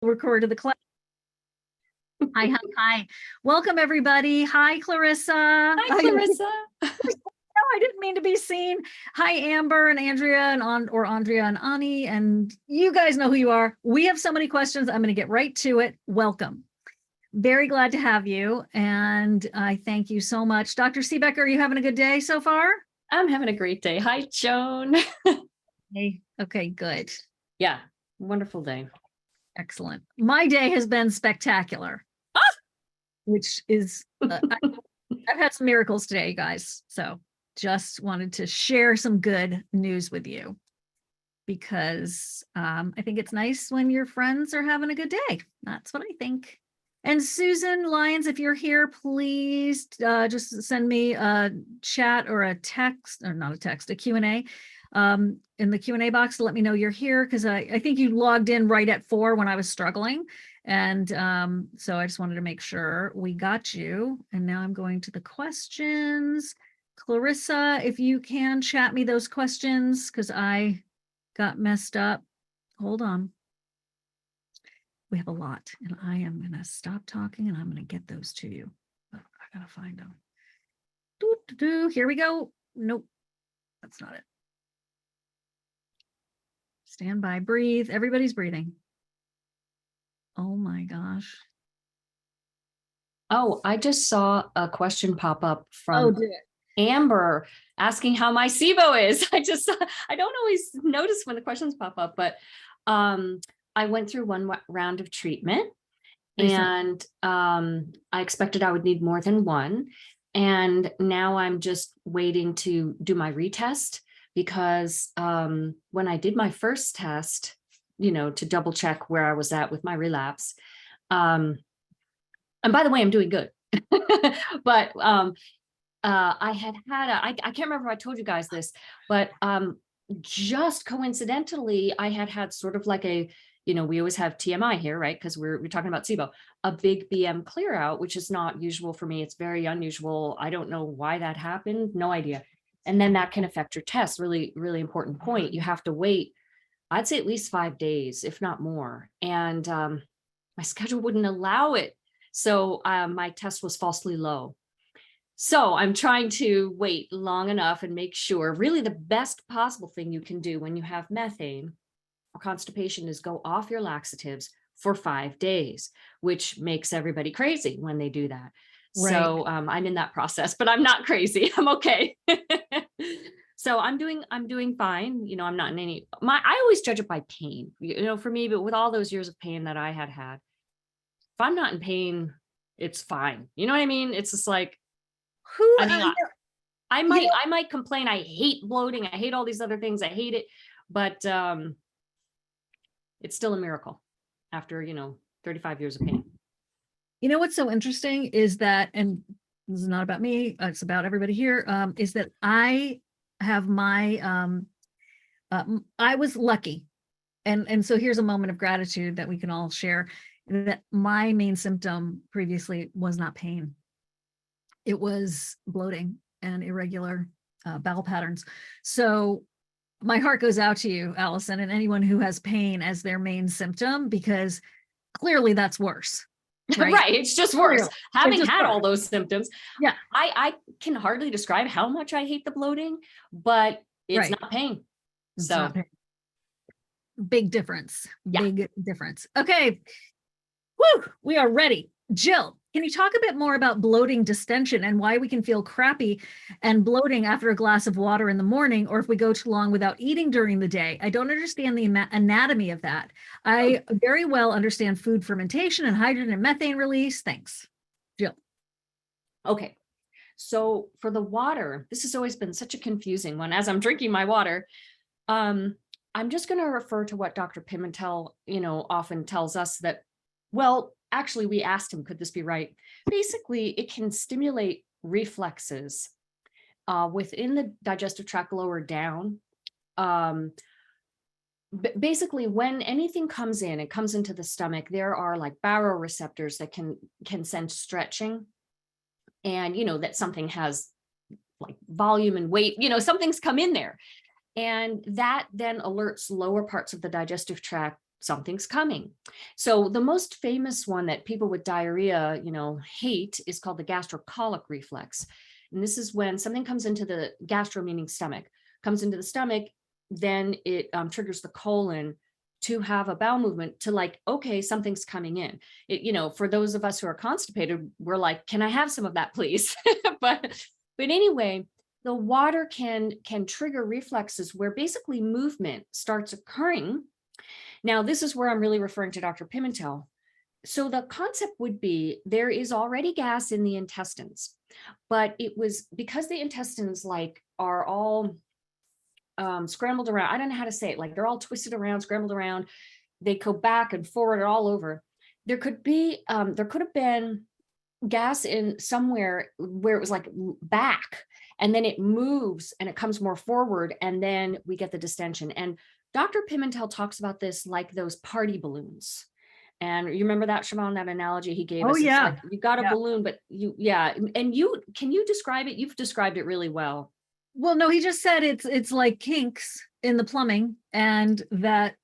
Record to the class. Hi, hi, hi. Welcome, everybody. Hi, Clarissa. Hi, Clarissa. No, I didn't mean to be seen. Hi, Amber and Andrea and Andrea and Ani, and you guys know who you are. We have so many questions. I'm going to get right to it. Welcome. Very glad to have you, and I thank you so much. Dr. Siebecker, are you having a good day so far? I'm having a great day. Hi, Joan. Hey. Okay, good. Yeah, wonderful day. Excellent. My day has been spectacular, which is, I've had some miracles today, guys. So just wanted to share some good news with you because I think it's nice when your friends are having a good day. That's what I think. And Susan Lyons, if you're here, please just send me a chat or a text, or not a text, a Q&A in the Q&A box to let me know you're here, because I think you logged in right at 4 when I was struggling. And so I just wanted to make sure we got you. And now I'm going to the questions. Clarissa, if you can chat me those questions, because I got messed up. Hold on. We have a lot, and I am going to stop talking and I'm going to get those to you. Oh, I got to find them. Here we go. Nope, that's not it. Stand by, breathe. Everybody's breathing. Oh my gosh. Oh, I just saw a question pop up from Amber asking how my SIBO is. I don't always notice when the questions pop up, but I went through one round of treatment and I expected I would need more than one. And now I'm just waiting to do my retest, because when I did my first test, to double check where I was at with my relapse. And by the way, I'm doing good. But I can't remember if I told you guys this, but just coincidentally, I had sort of like a, we always have TMI here, right? Because we're talking about SIBO, a big BM clear out, which is not usual for me. It's very unusual. I don't know why that happened. No idea. And then that can affect your test. Really, really important point. You have to wait, I'd say at least 5 days, if not more. And my schedule wouldn't allow it. So my test was falsely low. So I'm trying to wait long enough and make sure. Really, the best possible thing you can do when you have methane or constipation is go off your laxatives for 5 days, which makes everybody crazy when they do that. Right. So I'm in that process, but I'm not crazy. I'm okay. So I'm doing fine. I'm not in any, I always judge it by pain, for me, but with all those years of pain that I had, if I'm not in pain, it's fine. You know what I mean? It's just like, I might complain. I hate bloating. I hate all these other things. I hate it, but it's still a miracle after, 35 years of pain. What's so interesting is that, and this is not about me, it's about everybody here, is that I have my, I was lucky. And so here's a moment of gratitude that we can all share, that my main symptom previously was not pain. It was bloating and irregular bowel patterns. So my heart goes out to you, Allison, and anyone who has pain as their main symptom, because clearly that's worse. Right. Right. It's just worse. Having had all those symptoms. Yeah. I can hardly describe how much I hate the bloating, but it's not pain. It's so not pain. Big difference. Yeah. Big difference. Okay. Woo, we are ready. Jill, can you talk a bit more about bloating distension and why we can feel crappy and bloating after a glass of water in the morning, or if we go too long without eating during the day? I don't understand the anatomy of that. I very well understand food fermentation and hydrogen and methane release. Thanks. Jill. Okay. So for the water, this has always been such a confusing one. As I'm drinking my water, I'm just going to refer to what Dr. Pimentel, often tells us that, well, actually, we asked him, could this be right? Basically, it can stimulate reflexes within the digestive tract lower down. Basically, when anything comes in, it comes into the stomach, there are like baroreceptors that can sense stretching. And, that something has like volume and weight, something's come in there. And that then alerts lower parts of the digestive tract something's coming. So the most famous one that people with diarrhea, hate is called the gastrocolic reflex. And this is when something comes into the gastro, meaning stomach, comes into the stomach, then it triggers the colon to have a bowel movement to like, okay, something's coming in. For those of us who are constipated, we're like, can I have some of that, please? but anyway, the water can trigger reflexes where basically movement starts occurring. Now, this is where I'm really referring to Dr. Pimentel. So the concept would be there is already gas in the intestines, but it was because the intestines are all scrambled around. I don't know how to say it. Like they're all twisted around, scrambled around. They go back and forward and all over. There could have been gas in somewhere where it was like back, and then it moves and it comes more forward, and then we get the distension. And Dr. Pimentel talks about this like those party balloons. And you remember that, Shivan, that analogy he gave us? Oh, yeah. It's like you got a balloon, but and can you describe it? You've described it really well. Well, no, he just said it's like kinks in the plumbing, and that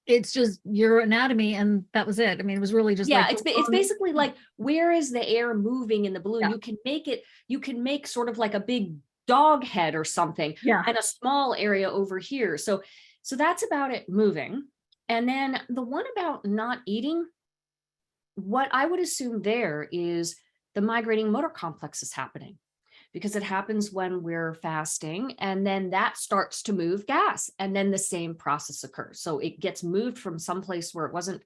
it's just your anatomy, and that was it. I mean, it was really just it's basically like, where is the air moving in the balloon? Yeah. You can make sort of like a big dog head or something, and a small area over here. So that's about it moving. And then the one about not eating, what I would assume there is the migrating motor complex is happening, because it happens when we're fasting, and then that starts to move gas, and then the same process occurs. So it gets moved from someplace where it was in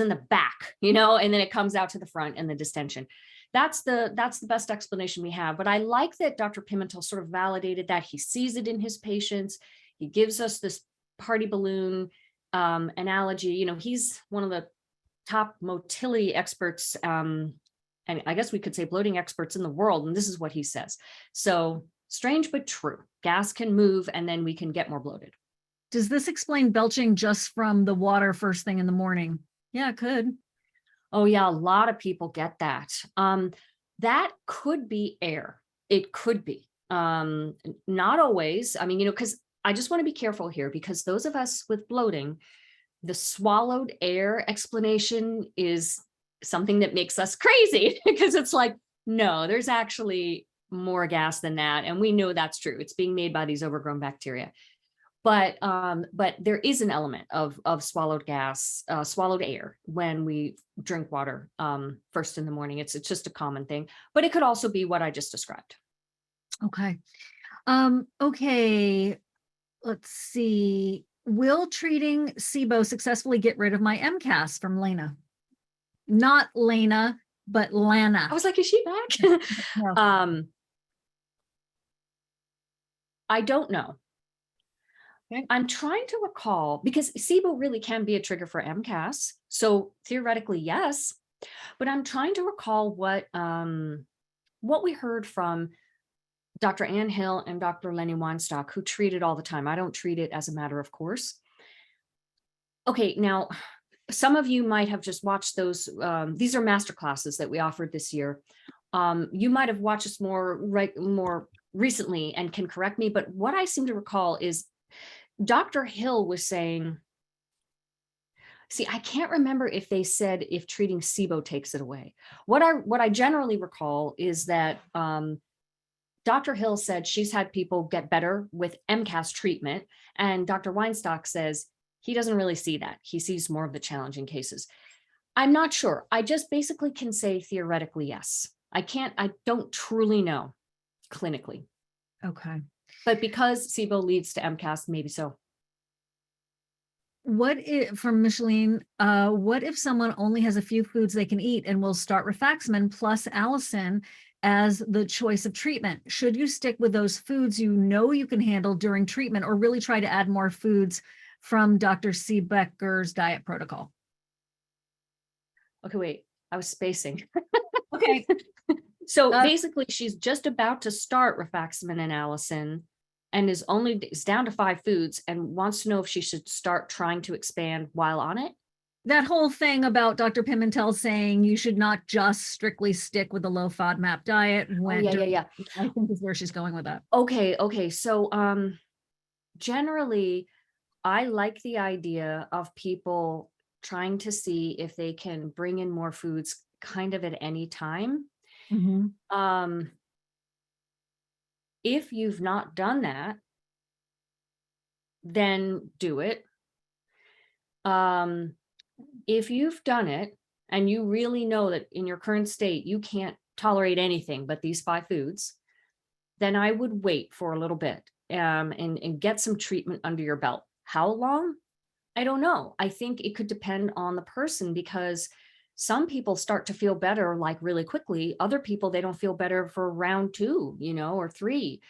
the back, and then it comes out to the front and the distension. That's the best explanation we have. But I like that Dr. Pimentel sort of validated that. He sees it in his patients. He gives us this party balloon analogy. He's one of the top motility experts, and I guess we could say bloating experts in the world. And this is what he says. So strange, but true. Gas can move, and then we can get more bloated. Does this explain belching just from the water first thing in the morning? Yeah, it could. Oh yeah, a lot of people get that. That could be air. It could be. Not always. I mean, because I just want to be careful here, because those of us with bloating, the swallowed air explanation is something that makes us crazy, because it's like, no, there's actually more gas than that. And we know that's true. It's being made by these overgrown bacteria. But there is an element of swallowed gas, swallowed air when we drink water first in the morning. It's just a common thing, but it could also be what I just described. Okay. Okay. Let's see. Will treating SIBO successfully get rid of my MCAS, from Lena? Not Lena, but Lana. I was like, is she back? No. I don't know. Okay. I'm trying to recall, because SIBO really can be a trigger for MCAS. So theoretically, yes, but I'm trying to recall what we heard from Dr. Ann Hill and Dr. Lenny Weinstock, who treat it all the time. I don't treat it as a matter of course. Okay, now, some of you might have just watched those. These are master classes that we offered this year. You might have watched us more recently and can correct me, but what I seem to recall is Dr. Hill was saying, see, I can't remember if they said if treating SIBO takes it away. What I generally recall is that Dr. Hill said she's had people get better with MCAS treatment, and Dr. Weinstock says he doesn't really see that. He sees more of the challenging cases. I'm not sure. I just basically can say theoretically, yes. I don't truly know clinically. Okay. But because SIBO leads to MCAS, maybe so. From Micheline, what if someone only has a few foods they can eat and will start rifaximin plus Allison as the choice of treatment? Should you stick with those foods you know you can handle during treatment, or really try to add more foods from Dr. Siebecker's diet protocol? Okay, wait, I was spacing. Okay. So basically, she's just about to start rifaximin and Allison, and is down to 5 foods, and wants to know if she should start trying to expand while on it. That whole thing about Dr. Pimentel saying you should not just strictly stick with the low FODMAP diet. Yeah. I think is where she's going with that. Okay. So generally, I like the idea of people trying to see if they can bring in more foods kind of at any time. Mhm. If you've not done that, then do it. If you've done it and you really know that in your current state, you can't tolerate anything but these 5 foods, then I would wait for a little bit, and get some treatment under your belt. How long? I don't know. I think it could depend on the person, because some people start to feel better like really quickly. Other people, they don't feel better for round 2, or 3.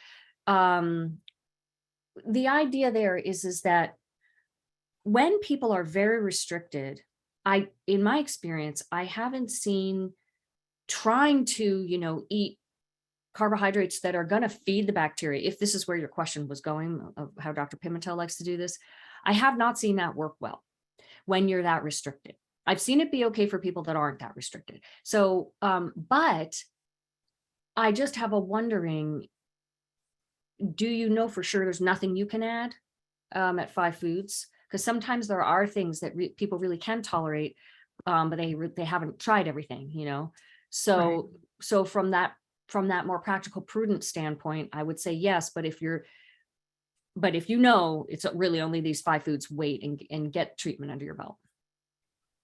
The idea there is that when people are very restricted, in my experience, I haven't seen trying to, eat carbohydrates that are going to feed the bacteria. If this is where your question was going, of how Dr. Pimentel likes to do this, I have not seen that work well when you're that restricted. I've seen it be okay for people that aren't that restricted. So, but I just have a wondering, do you know for sure there's nothing you can add at 5 foods? Because sometimes there are things that people really can tolerate, but they haven't tried everything, So, Right. so from that more practical, prudent standpoint, I would say yes. But if it's really only these 5 foods, wait and get treatment under your belt.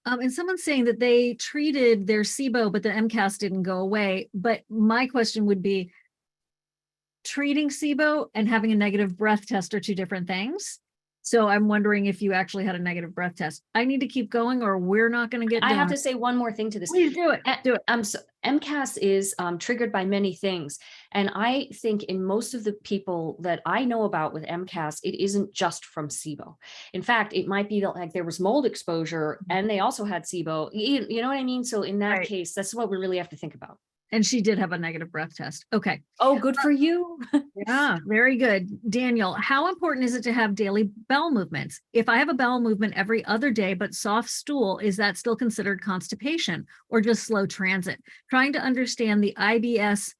And someone's saying that they treated their SIBO, but the MCAS didn't go away. But my question would be, treating SIBO and having a negative breath test are 2 different things. So I'm wondering if you actually had a negative breath test. I need to keep going, or we're not going to get I done. have to say one more thing to this. Please do it. Do it. MCAS is triggered by many things. And I think in most of the people that I know about with MCAS, it isn't just from SIBO. In fact, it might be that like there was mold exposure and they also had SIBO. You know what I mean? So in that case, that's what we really have to think about. And she did have a negative breath test. Okay. Oh, good for you. Yeah, very good. Daniel, how important is it to have daily bowel movements? If I have a bowel movement every other day, but soft stool, is that still considered constipation or just slow transit? Trying to understand the IBS-M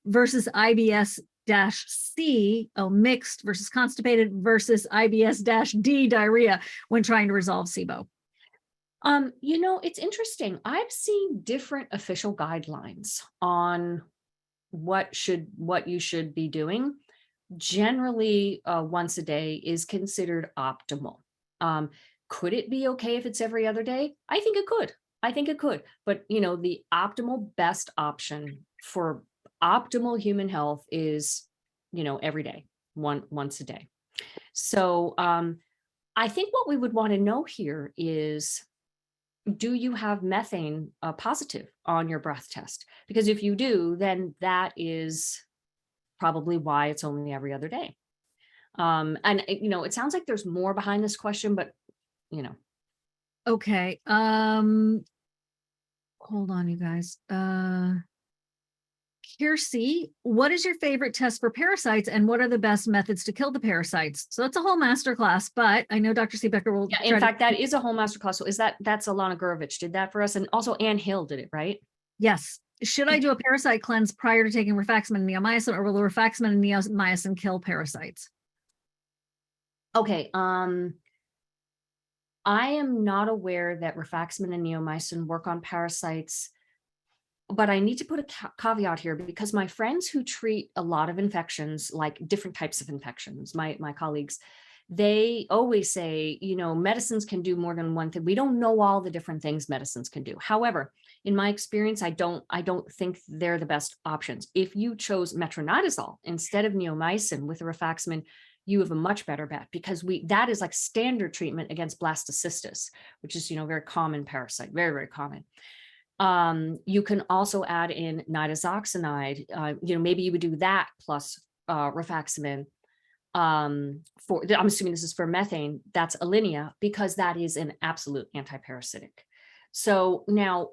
versus IBS-C, mixed versus constipated versus IBS-D diarrhea when trying to resolve SIBO. It's interesting. I've seen different official guidelines on what you should be doing. Generally, once a day is considered optimal. Could it be okay if it's every other day? I think it could. But the optimal best option for optimal human health is, every day, once a day. So I think what we would want to know here is, do you have methane positive on your breath test? Because if you do, then that is probably why it's only every other day. And it sounds like there's more behind this question, but Okay. Hold on, you guys. Kiersey, what is your favorite test for parasites and what are the best methods to kill the parasites? So that's a whole masterclass, but I know Dr. Siebecker will. Yeah, in fact, that is a whole masterclass. So that's Alana Gurovich did that for us. And also Ann Hill did it, right? Yes. Should I do a parasite cleanse prior to taking rifaximin and neomycin, or will the rifaximin and neomycin kill parasites? Okay. I am not aware that rifaximin and neomycin work on parasites, but I need to put a caveat here, because my friends who treat a lot of infections, like different types of infections, my colleagues, they always say, medicines can do more than one thing. We don't know all the different things medicines can do. However, in my experience, I don't think they're the best options. If you chose metronidazole instead of neomycin with rifaximin, you have a much better bet, because that is like standard treatment against blastocystis, which is, very common parasite, very, very common. You can also add in nitazoxanide. Maybe you would do that plus rifaximin. I'm assuming this is for methane. That's Alinea, because that is an absolute antiparasitic. So now,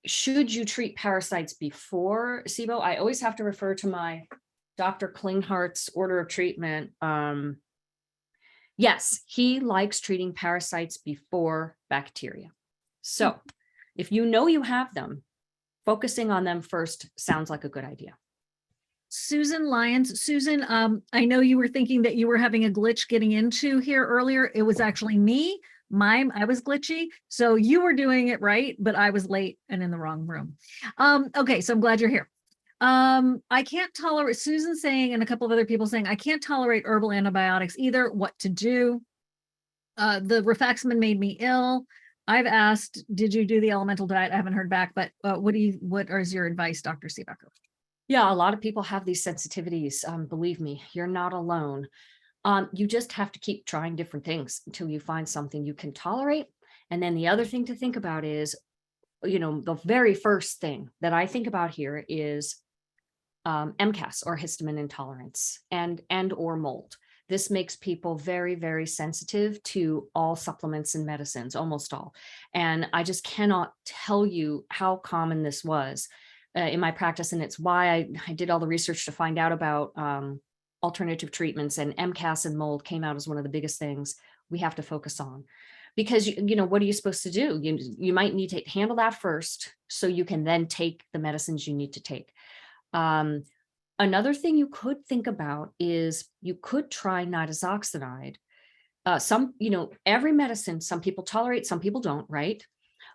should you treat parasites before SIBO? I always have to refer to my Dr. Klinghart's order of treatment. Yes, he likes treating parasites before bacteria. So if you know you have them, focusing on them first sounds like a good idea. Susan Lyons. Susan, I know you were thinking that you were having a glitch getting into here earlier. It was actually me. I was glitchy. So you were doing it right, but I was late and in the wrong room. Okay, so I'm glad you're here. I can't tolerate, Susan saying, and a couple of other people saying, I can't tolerate herbal antibiotics either. What to do? The rifaximin made me ill. I've asked, did you do the elemental diet? I haven't heard back, but what is your advice, Dr. Siebecker? Yeah, a lot of people have these sensitivities. Believe me, you're not alone. You just have to keep trying different things until you find something you can tolerate. And then the other thing to think about is, the very first thing that I think about here is MCAS, or histamine intolerance, and or mold. This makes people very, very sensitive to all supplements and medicines, almost all. And I just cannot tell you how common this was in my practice. And it's why I did all the research to find out about alternative treatments, and MCAS and mold came out as one of the biggest things we have to focus on. Because, what are you supposed to do? You might need to handle that first so you can then take the medicines you need to take. Another thing you could think about is you could try nitazoxanide. Every medicine, some people tolerate, some people don't, right?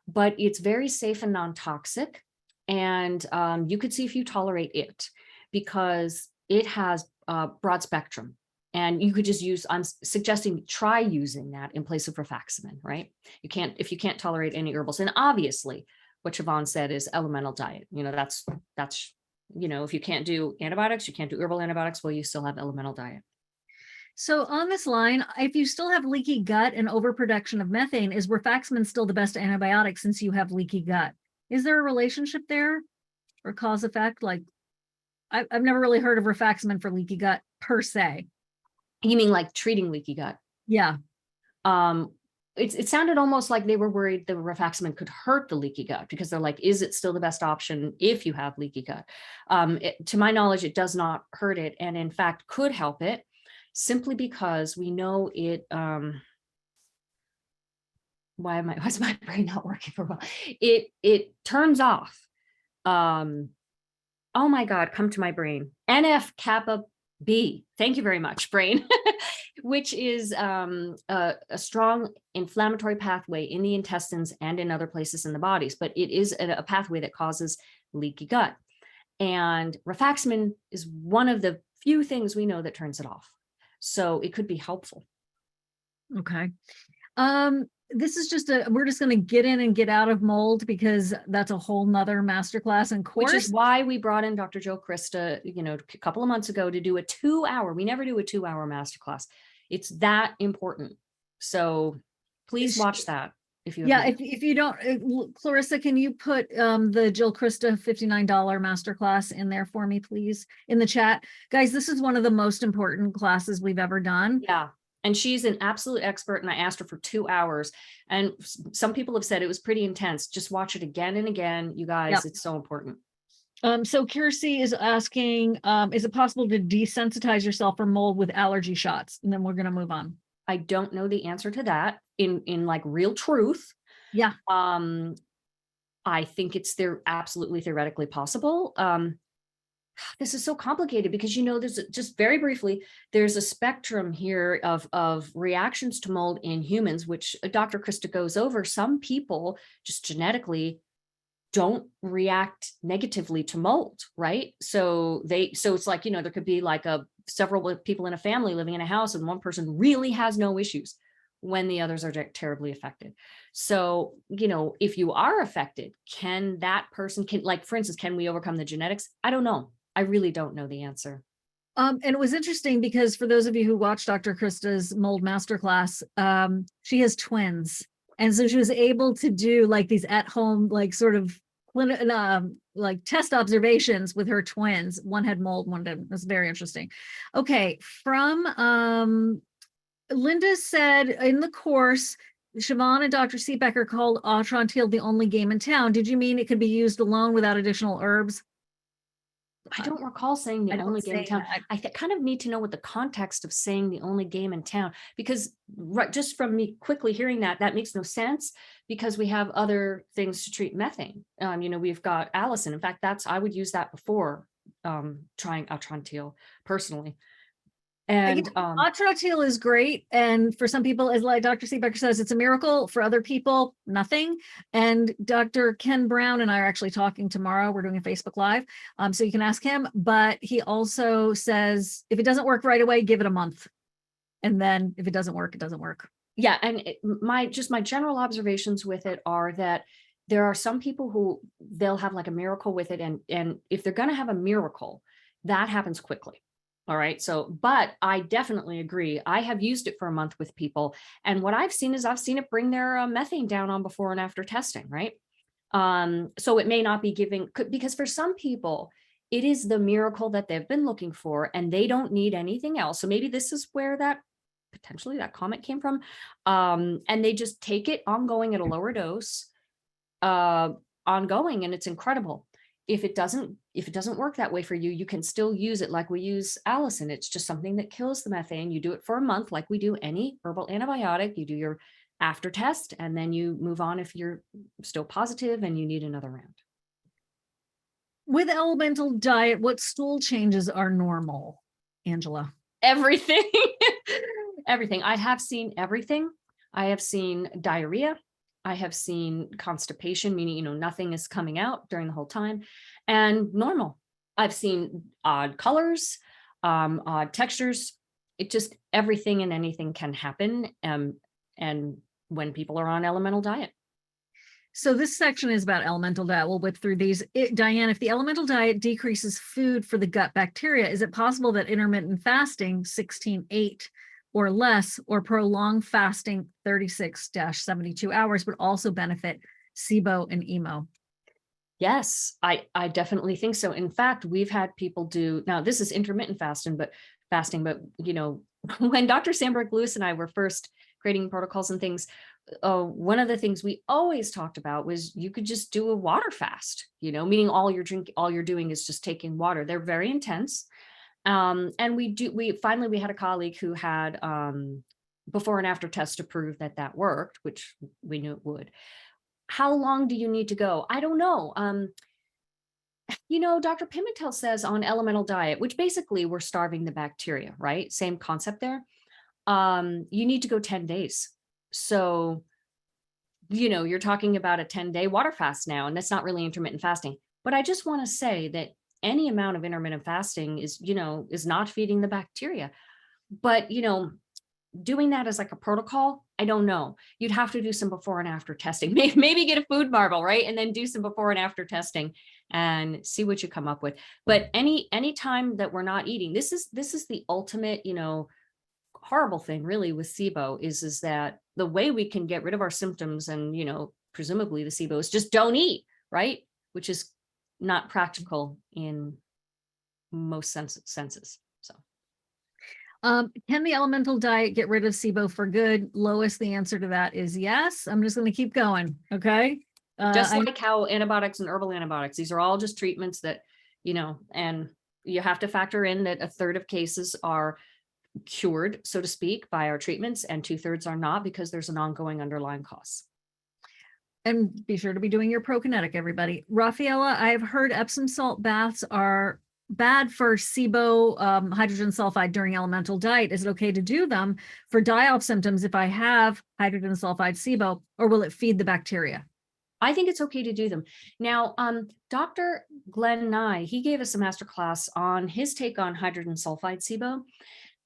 But it's very safe and non-toxic. And you could see if you tolerate it, because it has broad spectrum. And you could just I'm suggesting try using that in place of rifaximin, right? If you can't tolerate any herbals. And obviously what Shivan said is elemental diet. That's if you can't do antibiotics, you can't do herbal antibiotics, well, you still have elemental diet. So on this line, if you still have leaky gut and overproduction of methane, is rifaximin still the best antibiotic since you have leaky gut? Is there a relationship there, or cause effect? Like, I've never really heard of rifaximin for leaky gut per se. You mean like treating leaky gut? Yeah. It sounded almost like they were worried the rifaximin could hurt the leaky gut, because they're like, is it still the best option if you have leaky gut? To my knowledge, it does not hurt it, and in fact could help it, simply because we know it. Why's my brain not working for a while? It turns off. Oh my God, come to my brain. NF kappa B. Thank you very much, brain. Which is a strong inflammatory pathway in the intestines and in other places in the bodies, but it is a pathway that causes leaky gut. And rifaximin is one of the few things we know that turns it off. So it could be helpful. Okay. This is we're just going to get in and get out of mold, because that's a whole nother masterclass and course. Which is why we brought in Dr. Jill Krista, a couple of months ago to do a 2-hour. We never do a 2-hour masterclass. It's that important. So please watch that if you. Yeah, if you don't, Clarissa, can you put the Jill Krista $59 masterclass in there for me, please, in the chat? Guys, this is one of the most important classes we've ever done. Yeah. And she's an absolute expert, and I asked her for 2 hours. And some people have said it was pretty intense. Just watch it again and again, you guys. Yep. It's so important. So Kiersey is asking, is it possible to desensitize yourself from mold with allergy shots? And then we're going to move on. I don't know the answer to that in like real truth. Yeah. I think it's absolutely theoretically possible. This is so complicated because, there's just very briefly, there's a spectrum here of reactions to mold in humans, which Dr. Krista goes over. Some people just genetically don't react negatively to mold, right? So it's like, there could be like several people in a family living in a house, and one person really has no issues when the others are terribly affected. So, if you are affected, can that person, for instance, can we overcome the genetics? I don't know. I really don't know the answer. And it was interesting because for those of you who watched Dr. Krista's mold masterclass, she has twins. And so she was able to do like these at home, like sort of like test observations with her twins. One had mold, one didn't. It was very interesting. Okay. From Linda said in the course, Shivan and Dr. Siebecker called Atrantil the only game in town. Did you mean it could be used alone without additional herbs? I don't recall saying the only game in town. I kind of need to know what the context of saying the only game in town, because just from me quickly hearing that makes no sense, because we have other things to treat methane. We've got Allison. In fact, I would use that before trying Atrantil personally. Again, And Atrantil is great. And for some people, as like Dr. Siebecker says, it's a miracle. For other people, nothing. And Dr. Ken Brown and I are actually talking tomorrow. We're doing a Facebook Live. So you can ask him. But he also says, if it doesn't work right away, give it a month. And then if it doesn't work, it doesn't work. yeah, and my general observations with it are that there are some people who they'll have like a miracle with it, and if they're going to have a miracle, that happens quickly. All right. So, but I definitely agree. I have used it for a month with people, and what I've seen is I've seen it bring their methane down on before and after testing. Right. So it may not be giving, because for some people, it is the miracle that they've been looking for, and they don't need anything else. So maybe this is where that potentially that comment came from. And they just take it ongoing at a lower dose, ongoing, and it's incredible. If it doesn't work that way for you, you can still use it like we use Allison. It's just something that kills the methane. You do it for a month like we do any herbal antibiotic. You do your after test, and then you move on if you're still positive and you need another round. With elemental diet, what stool changes are normal, Angela? Everything. Everything. I have seen everything. I have seen diarrhea. I have seen constipation, meaning, nothing is coming out during the whole time, and normal. I've seen odd colors, odd textures. It just, everything and anything can happen. And when people are on elemental diet. So this section is about elemental diet. We'll whip through these. Diane, if the elemental diet decreases food for the gut bacteria, is it possible that intermittent fasting 16/8 or less, or prolonged fasting 36-72 hours would also benefit SIBO and EMO? Yes, I definitely think so. In fact, we've had people do, now this is intermittent fasting, but when Dr. Sandberg Lewis and I were first creating protocols and things, one of the things we always talked about was you could just do a water fast, meaning all you're doing is just taking water. They're very intense. And we finally had a colleague who had before and after tests to prove that worked, which we knew it would. How long do you need to go? I don't know. Dr. Pimentel says on elemental diet, which basically we're starving the bacteria, right? Same concept there. You need to go 10 days. So, you're talking about a 10-day water fast now, and that's not really intermittent fasting. But I just want to say that any amount of intermittent fasting is not feeding the bacteria. But, doing that as like a protocol, I don't know. You'd have to do some before and after testing. Maybe get a food marble, right? And then do some before and after testing and see what you come up with. But any time that we're not eating, this is the ultimate, horrible thing really with SIBO is that the way we can get rid of our symptoms and, presumably the SIBO is just don't eat, right? Which is not practical in most senses. So, can the elemental diet get rid of SIBO for good? Lois, the answer to that is yes. I'm just going to keep going. Okay. Just like how antibiotics and herbal antibiotics, these are all just treatments that, and you have to factor in that a third of cases are cured, so to speak, by our treatments, and 2/3 are not, because there's an ongoing underlying cause. And be sure to be doing your Prokinetic, everybody. Rafaela, I've heard Epsom salt baths are bad for SIBO, hydrogen sulfide during elemental diet. Is it okay to do them for die-off symptoms if I have hydrogen sulfide SIBO, or will it feed the bacteria? I think it's okay to do them. Now, Dr. Glenn Nye, he gave us a masterclass on his take on hydrogen sulfide SIBO.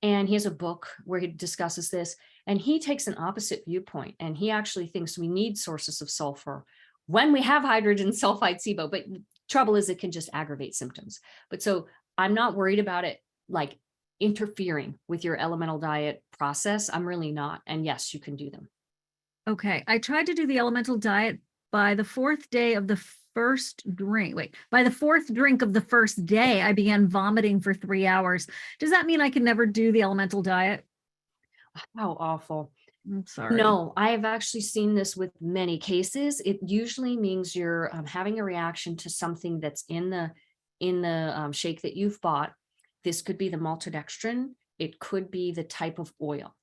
And he has a book where he discusses this, and he takes an opposite viewpoint. And he actually thinks we need sources of sulfur when we have hydrogen sulfide SIBO, but trouble is it can just aggravate symptoms. But so I'm not worried about it like interfering with your elemental diet process. I'm really not. And yes, you can do them. Okay. I tried to do the elemental diet by the fourth day of the first drink. By the fourth drink of the first day, I began vomiting for 3 hours. Does that mean I can never do the elemental diet? How awful. I'm sorry. No, I have actually seen this with many cases. It usually means you're having a reaction to something that's in the shake that you've bought. This could be the maltodextrin. It could be the type of oil.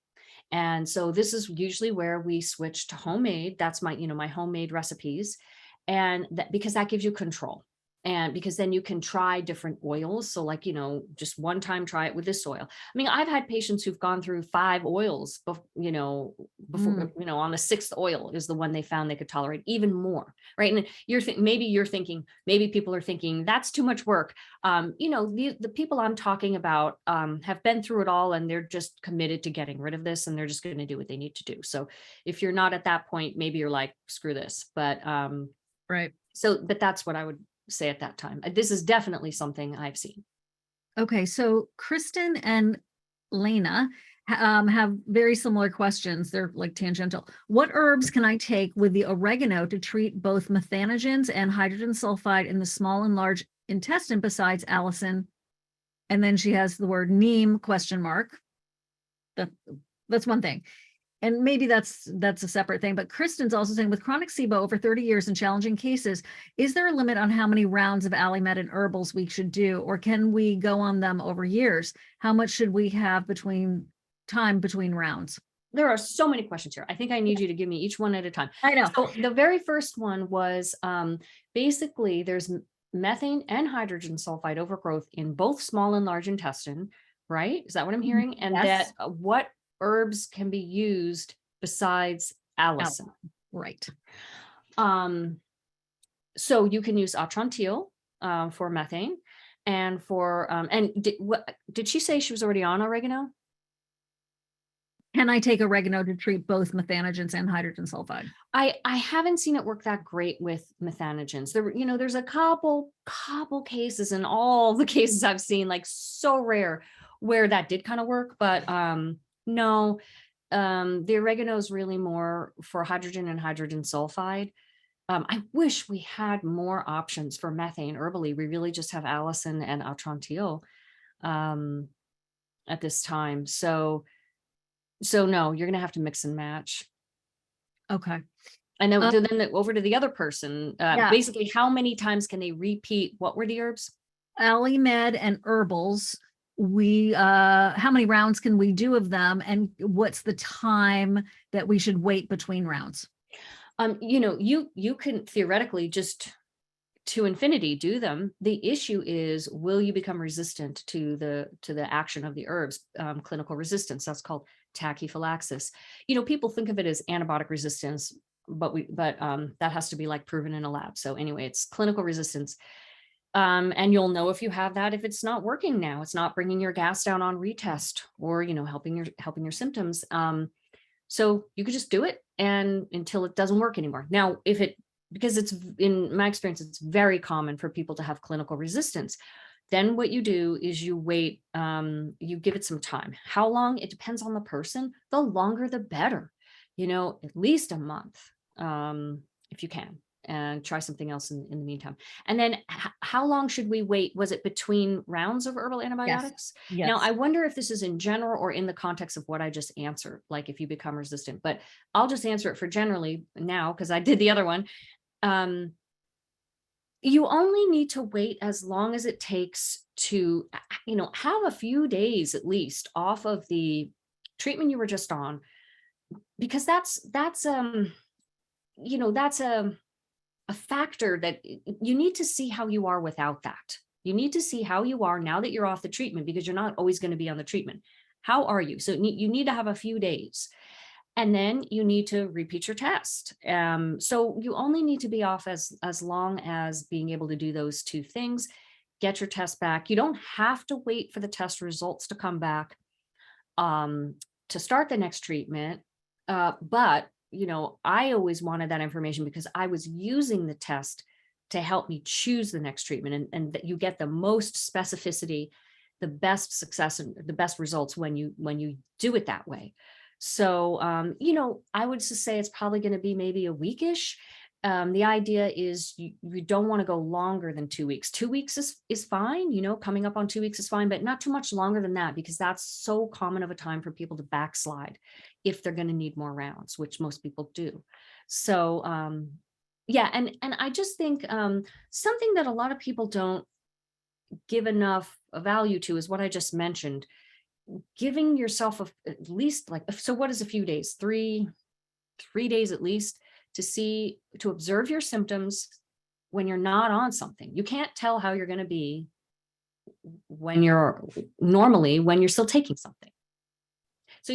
And so this is usually where we switch to homemade. That's my homemade recipes. And that, because that gives you control. And because then you can try different oils. So like, just one time try it with this oil. I mean, I've had patients who've gone through 5 oils, before, on the 6th oil is the one they found they could tolerate even more. Right. And maybe people are thinking that's too much work. The people I'm talking about have been through it all, and they're just committed to getting rid of this, and they're just going to do what they need to do. So if you're not at that point, maybe you're like, screw this. But right. but that's what I would say at that time. This is definitely something I've seen. Okay, so Kristen and Lena have very similar questions. They're like tangential. What herbs can I take with the oregano to treat both methanogens and hydrogen sulfide in the small and large intestine besides Allison? And then she has the word neem ? That's one thing. And maybe that's a separate thing, but Kristen's also saying with chronic SIBO over 30 years in challenging cases, is there a limit on how many rounds of Allimed and herbals we should do, or can we go on them over years? How much should we have between rounds? There are so many questions here. I think I need you to give me each one at a time. I know. So the very first one was basically there's methane and hydrogen sulfide overgrowth in both small and large intestine, right? Is that what I'm hearing? And Yes. that what herbs can be used besides Allison? Right. So you can use atrantil for methane, and for did she say she was already on oregano? Can I take oregano to treat both methanogens and hydrogen sulfide? I haven't seen it work that great with methanogens. There's a couple cases, in all the cases I've seen, like so rare, where that did kind of work, but no, the oregano is really more for hydrogen and hydrogen sulfide. I wish we had more options for methane herbally. We really just have Allison and atrantil at this time. So no, you're going to have to mix and match. Okay. And then over to the other person. Basically, how many times can they repeat? What were the herbs? Allimed and herbals. How many rounds can we do of them, and what's the time that we should wait between rounds? You can theoretically just to infinity do them. The issue is, will you become resistant to the action of the herbs? Clinical resistance, that's called tachyphylaxis. People think of it as antibiotic resistance, but that has to be like proven in a lab. So anyway, it's clinical resistance. And you'll know if you have that, if it's not working now, it's not bringing your gas down on retest, or, helping your symptoms. So you could just do it and until it doesn't work anymore. Now, because it's, in my experience, it's very common for people to have clinical resistance. Then what you do is you wait, you give it some time. How long? It depends on the person. The longer, the better, at least a month, if you can, and try something else in the meantime. And then how long should we wait? Was it between rounds of herbal antibiotics? Yes. Now, I wonder if this is in general or in the context of what I just answered, like if you become resistant, but I'll just answer it for generally now, because I did the other one. You only need to wait as long as it takes to, have a few days at least off of the treatment you were just on, because that's a factor that you need to see how you are without that. You need to see how you are now that you're off the treatment, because you're not always going to be on the treatment. How are you? So you need to have a few days. And then you need to repeat your test. So you only need to be off as long as being able to do those two things. Get your test back. You don't have to wait for the test results to come back to start the next treatment. But, I always wanted that information because I was using the test to help me choose the next treatment, and that you get the most specificity, the best success, and the best results when you do it that way. So, I would just say it's probably going to be maybe a weekish. The idea is you don't want to go longer than 2 weeks. 2 weeks is fine. Coming up on 2 weeks is fine, but not too much longer than that, because that's so common of a time for people to backslide if they're going to need more rounds, which most people do. So, yeah. And I just think something that a lot of people don't give enough value to is what I just mentioned. Giving yourself at least so what is a few days? 3 days at least to observe your symptoms, when you're not on something. You can't tell how you're going to be when you're still taking something. So,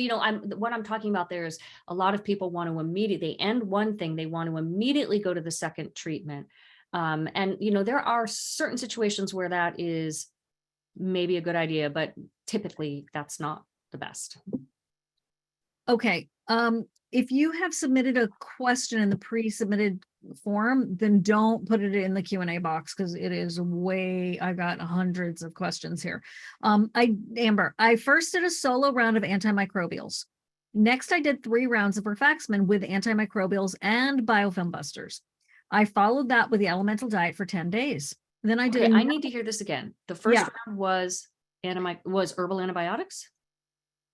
what I'm talking about there is a lot of people want to immediately end one thing. They want to immediately go to the second treatment. And there are certain situations where that is maybe a good idea, but typically that's not the best. Okay. If you have submitted a question in the pre-submitted form, then don't put it in the Q&A box because it is I got hundreds of questions here. Amber, I first did a solo round of antimicrobials. Next, I did 3 rounds of rifaximin with antimicrobials and biofilm busters. I followed that with the elemental diet for 10 days. Then I did. I need to hear this again. The first round was herbal antibiotics.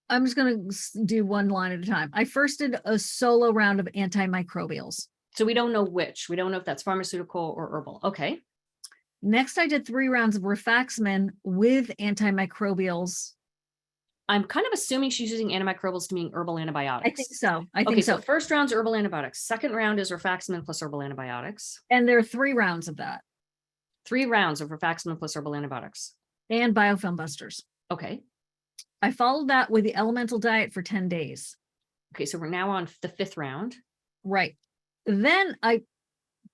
I'm just going to do one line at a time. I first did a solo round of antimicrobials. So we don't know which. We don't know if that's pharmaceutical or herbal. Okay. Next, I did 3 rounds of rifaximin with antimicrobials. I'm kind of assuming she's using antimicrobials to mean herbal antibiotics. I think so. I think so. So first round's herbal antibiotics. Second round is rifaximin plus herbal antibiotics. And there are 3 rounds of that. 3 rounds of rifaximin plus herbal antibiotics. And biofilm busters. Okay. I followed that with the elemental diet for 10 days. Okay, so we're now on the 5th round. Right. Then I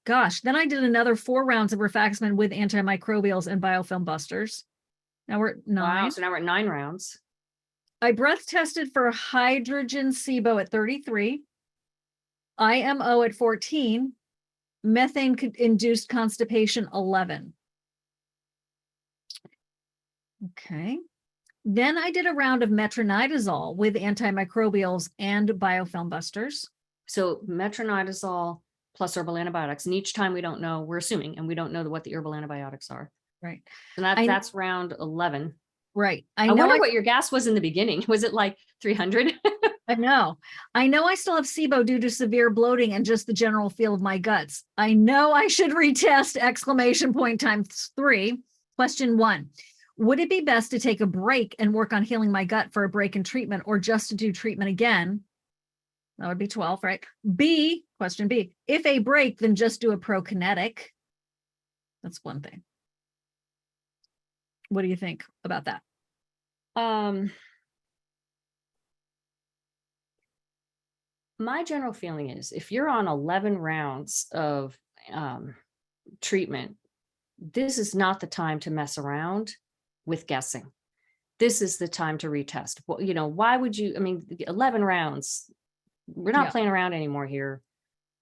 did another 4 rounds of rifaximin with antimicrobials and biofilm busters. Now we're at 9. Wow, so now we're at 9 rounds. I breath tested for hydrogen SIBO at 33, IMO at 14, methane-induced constipation 11. Okay. Then I did a round of metronidazole with antimicrobials and biofilm busters. So metronidazole plus herbal antibiotics. And each time we don't know, we're assuming, and we don't know what the herbal antibiotics are. Right. So that's round 11. Right. I wonder what your gas was in the beginning. Was it like 300? I know I still have SIBO due to severe bloating and just the general feel of my guts. I know I should retest ! Times 3. Question 1. Would it be best to take a break and work on healing my gut for a break in treatment or just to do treatment again? That would be 12, right? Question B, if a break, then just do a prokinetic. That's one thing. What do you think about that? My general feeling is if you're on 11 rounds of treatment, this is not the time to mess around with guessing. This is the time to retest. Well, why would you? 11 rounds. We're not playing around anymore here.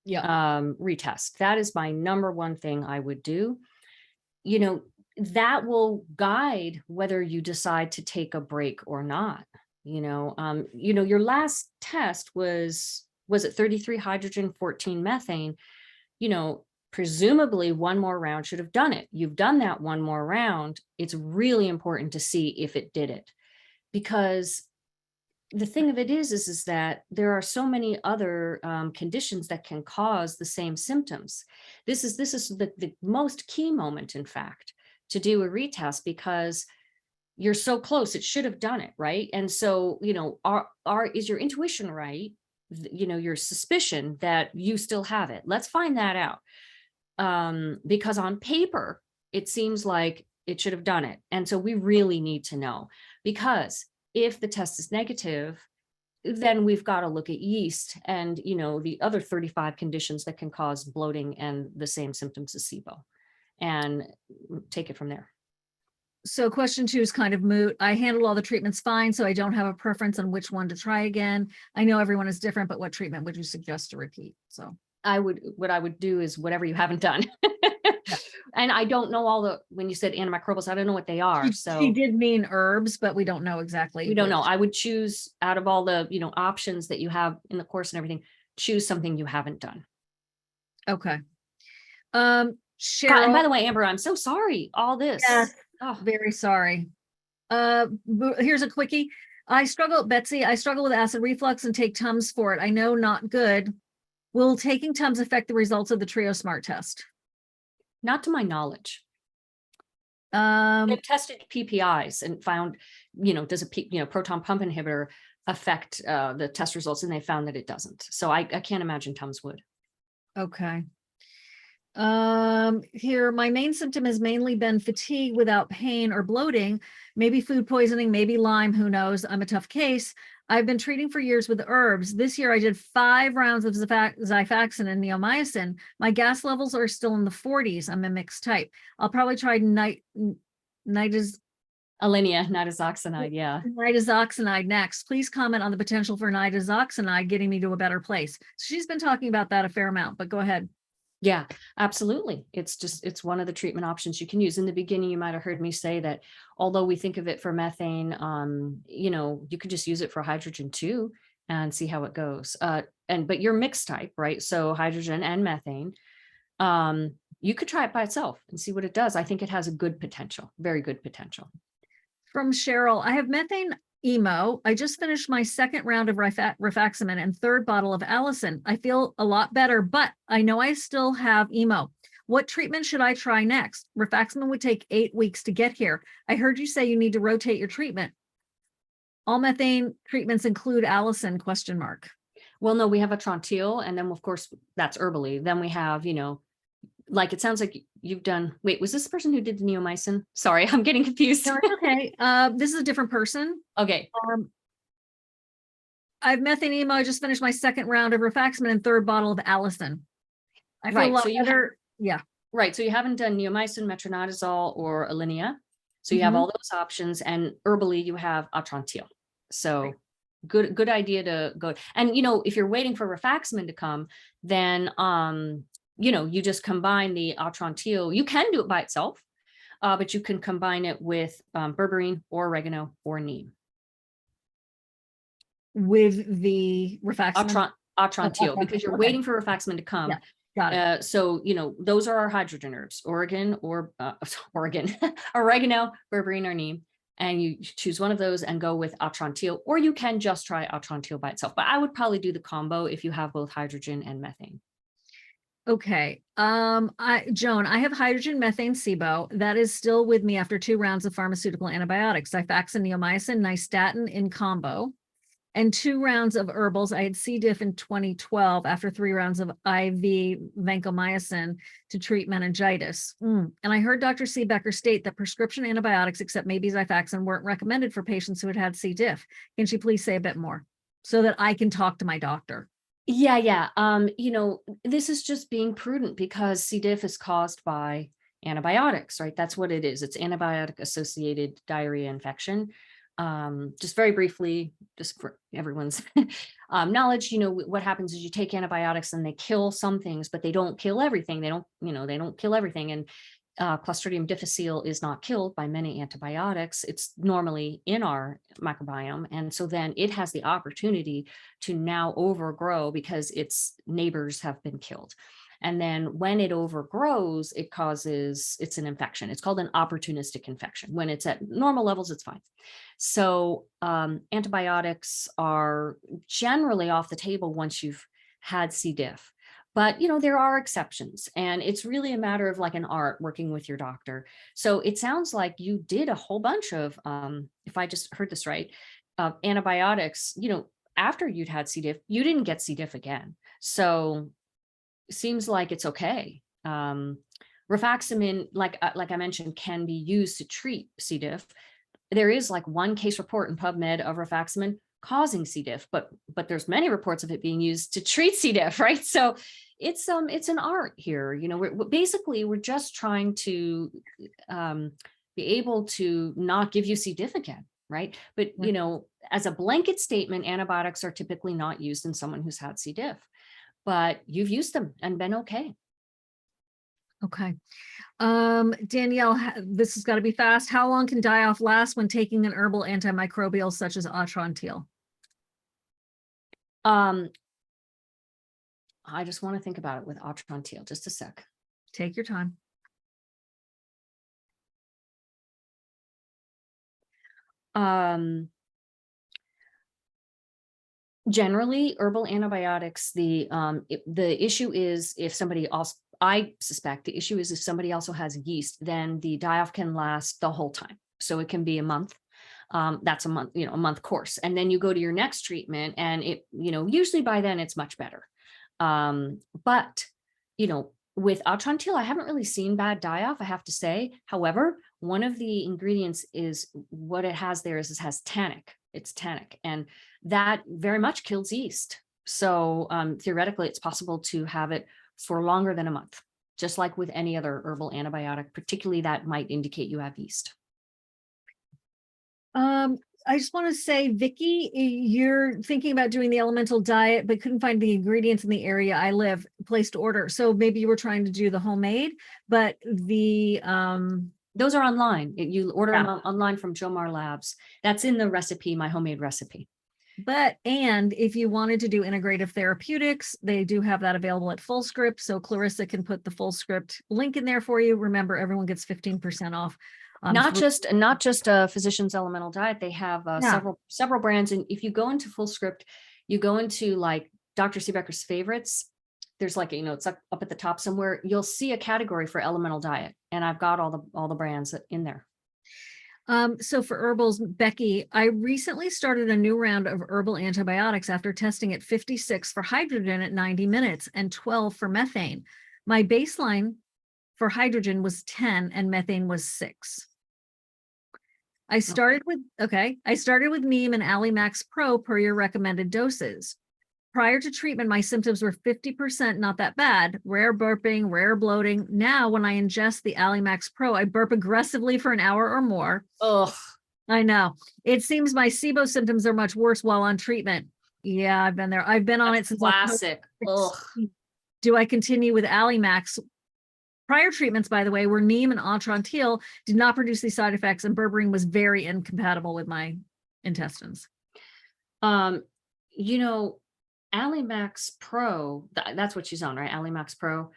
Retest. That is my number one thing I would do. That will guide whether you decide to take a break or not. Your last test was it 33 hydrogen, 14 methane? Presumably one more round should have done it. You've done that one more round. It's really important to see if it did it, because the thing of it is that there are so many other conditions that can cause the same symptoms. This is the most key moment, in fact, to do a retest, because you're so close. It should have done it, right? And so, is your intuition right? Your suspicion that you still have it. Let's find that out. Because on paper, it seems like it should have done it. And so we really need to know, because if the test is negative, then we've got to look at yeast and, the other 35 conditions that can cause bloating and the same symptoms as SIBO, and take it from there. So question 2 is kind of moot. I handle all the treatments fine, so I don't have a preference on which one to try again. I know everyone is different, but what treatment would you suggest to repeat? So what I would do is whatever you haven't done. And I don't know when you said antimicrobials, I don't know what they are. She did mean herbs, but we don't know exactly. We don't know. I would choose out of all the, options that you have in the course and everything, choose something you haven't done. Okay. Cheryl. God, and by the way, Amber, I'm so sorry. All this. Yes, very sorry. Here's a quickie. Betsy, I struggle with acid reflux and take Tums for it. I know not good. Will taking Tums affect the results of the Trio Smart test? Not to my knowledge. They've tested PPIs and found, does a proton pump inhibitor affect the test results? And they found that it doesn't. So I can't imagine Tums would. Okay. Here, my main symptom has mainly been fatigue without pain or bloating, maybe food poisoning, maybe Lyme, who knows? I'm a tough case. I've been treating for years with herbs. This year I did 5 rounds of Xifaxan and neomycin. My gas levels are still in the 40s. I'm a mixed type. I'll probably try Nitazoxanide, yeah. nitazoxanide next. Please comment on the potential for nitazoxanide getting me to a better place. She's been talking about that a fair amount, but go ahead. Yeah, absolutely. It's one of the treatment options you can use. In the beginning, you might have heard me say that although we think of it for methane, you could just use it for hydrogen too and see how it goes. But you're mixed type, right? So hydrogen and methane. You could try it by itself and see what it does. I think it has a good potential, very good potential. From Cheryl, I have methane emo. I just finished my 2nd round of rifaximin and 3rd bottle of Allison. I feel a lot better, but I know I still have emo. What treatment should I try next? Rifaximin would take 8 weeks to get here. I heard you say you need to rotate your treatment. All methane treatments include Allison, ? Well, no, we have Atrantil, and then of course that's herbally. Then we have, like, it sounds like you've done, wait, was this the person who did the neomycin? Sorry, I'm getting confused. No, it's okay. This is a different person. Okay. I have methane emo. I just finished my 2nd round of rifaximin and 3rd bottle of Allison. I feel a lot better. Yeah. Right. So you haven't done neomycin, metronidazole, or Alinea. So you have all those options, and herbally you have Atrantil. So good idea to go. And, if you're waiting for rifaximin to come, then, you just combine the Atrantil. You can do it by itself, but you can combine it with berberine or oregano or neem. With the rifaximin? Atrantil, because you're waiting for rifaximin to come. Yeah. Got it. So, those are our hydrogen herbs, oregano, berberine, or neem. And you choose one of those and go with Atrantil, or you can just try Atrantil by itself. But I would probably do the combo if you have both hydrogen and methane. Okay. Joan, I have hydrogen methane SIBO that is still with me after 2 rounds of pharmaceutical antibiotics, Xifaxan, neomycin, nystatin in combo, and 2 rounds of herbals. I had C. diff in 2012 after 3 rounds of IV vancomycin to treat meningitis. And I heard Dr. Siebecker state that prescription antibiotics, except maybe Xifaxan, weren't recommended for patients who had C. diff. Can she please say a bit more so that I can talk to my doctor? Yeah. This is just being prudent because C. diff is caused by antibiotics, right? That's what it is. It's antibiotic associated diarrhea infection. Just very briefly, just for everyone's knowledge, what happens is you take antibiotics and they kill some things, but they don't kill everything. They don't kill everything. And Clostridium difficile is not killed by many antibiotics. It's normally in our microbiome. And so then it has the opportunity to now overgrow because its neighbors have been killed. And then when it overgrows, it's an infection. It's called an opportunistic infection. When it's at normal levels, it's fine. So antibiotics are generally off the table once you've had C. diff. But, there are exceptions, and it's really a matter of like an art working with your doctor. So it sounds like you did a whole bunch of, if I just heard this right, antibiotics, after you'd had C. diff, you didn't get C. diff again. So it seems like it's okay. Rifaximin, like I mentioned, can be used to treat C. diff. There is like 1 case report in PubMed of rifaximin causing C. diff, but there's many reports of it being used to treat C. diff, right? So it's an art here. We're just trying to be able to not give you C. diff again, right? But as a blanket statement, antibiotics are typically not used in someone who's had C. diff, but you've used them and been okay. Okay. Danielle, this has got to be fast. How long can die-off last when taking an herbal antimicrobial such as Atrantil? I just want to think about it with Atrantil. Just a sec. Take your time. Generally, herbal antibiotics, the issue is if somebody also, I suspect the issue is if somebody also has yeast, then the die-off can last the whole time. So it can be a month. That's a month course. And then you go to your next treatment and it, usually by then it's much better. But, With Atrantil, I haven't really seen bad die-off, I have to say. However, one of the ingredients is what it has there is it has tannic. It's tannic, and that very much kills yeast. So theoretically, it's possible to have it for longer than a month, just like with any other herbal antibiotic, particularly that might indicate you have yeast. I just want to say, Vicky, you're thinking about doing the elemental diet, but couldn't find the ingredients in the area I live, place to order. So maybe you were trying to do the homemade, but the those are online. You order them online from Jomar Labs. That's in the recipe, my homemade recipe. And if you wanted to do integrative therapeutics, they do have that available at Fullscript. So Clarissa can put the Fullscript link in there for you. Remember, everyone gets 15% off. Not just a Physicians Elemental Diet. They have several brands. And if you go into Fullscript, you go into like Dr. Siebecker's favorites. There's like, it's up at the top somewhere. You'll see a category for Elemental Diet, and I've got all the brands in there. So for herbals, Becky, I recently started a new round of herbal antibiotics after testing at 56 for hydrogen at 90 minutes and 12 for methane. My baseline for hydrogen was 10 and methane was 6. I started with Neem and Allimax Pro per your recommended doses. Prior to treatment, my symptoms were 50% not that bad, rare burping, rare bloating. Now, when I ingest the Allimax Pro, I burp aggressively for an hour or more. Ugh. I know. It seems my SIBO symptoms are much worse while on treatment. Yeah, I've been there. I've been on it since classic. Ugh. Do I continue with Allimax? Prior treatments, by the way, were Neem and Atrantil, did not produce these side effects, and berberine was very incompatible with my intestines. Allimax Pro, that's what she's on, right? Allimax Pro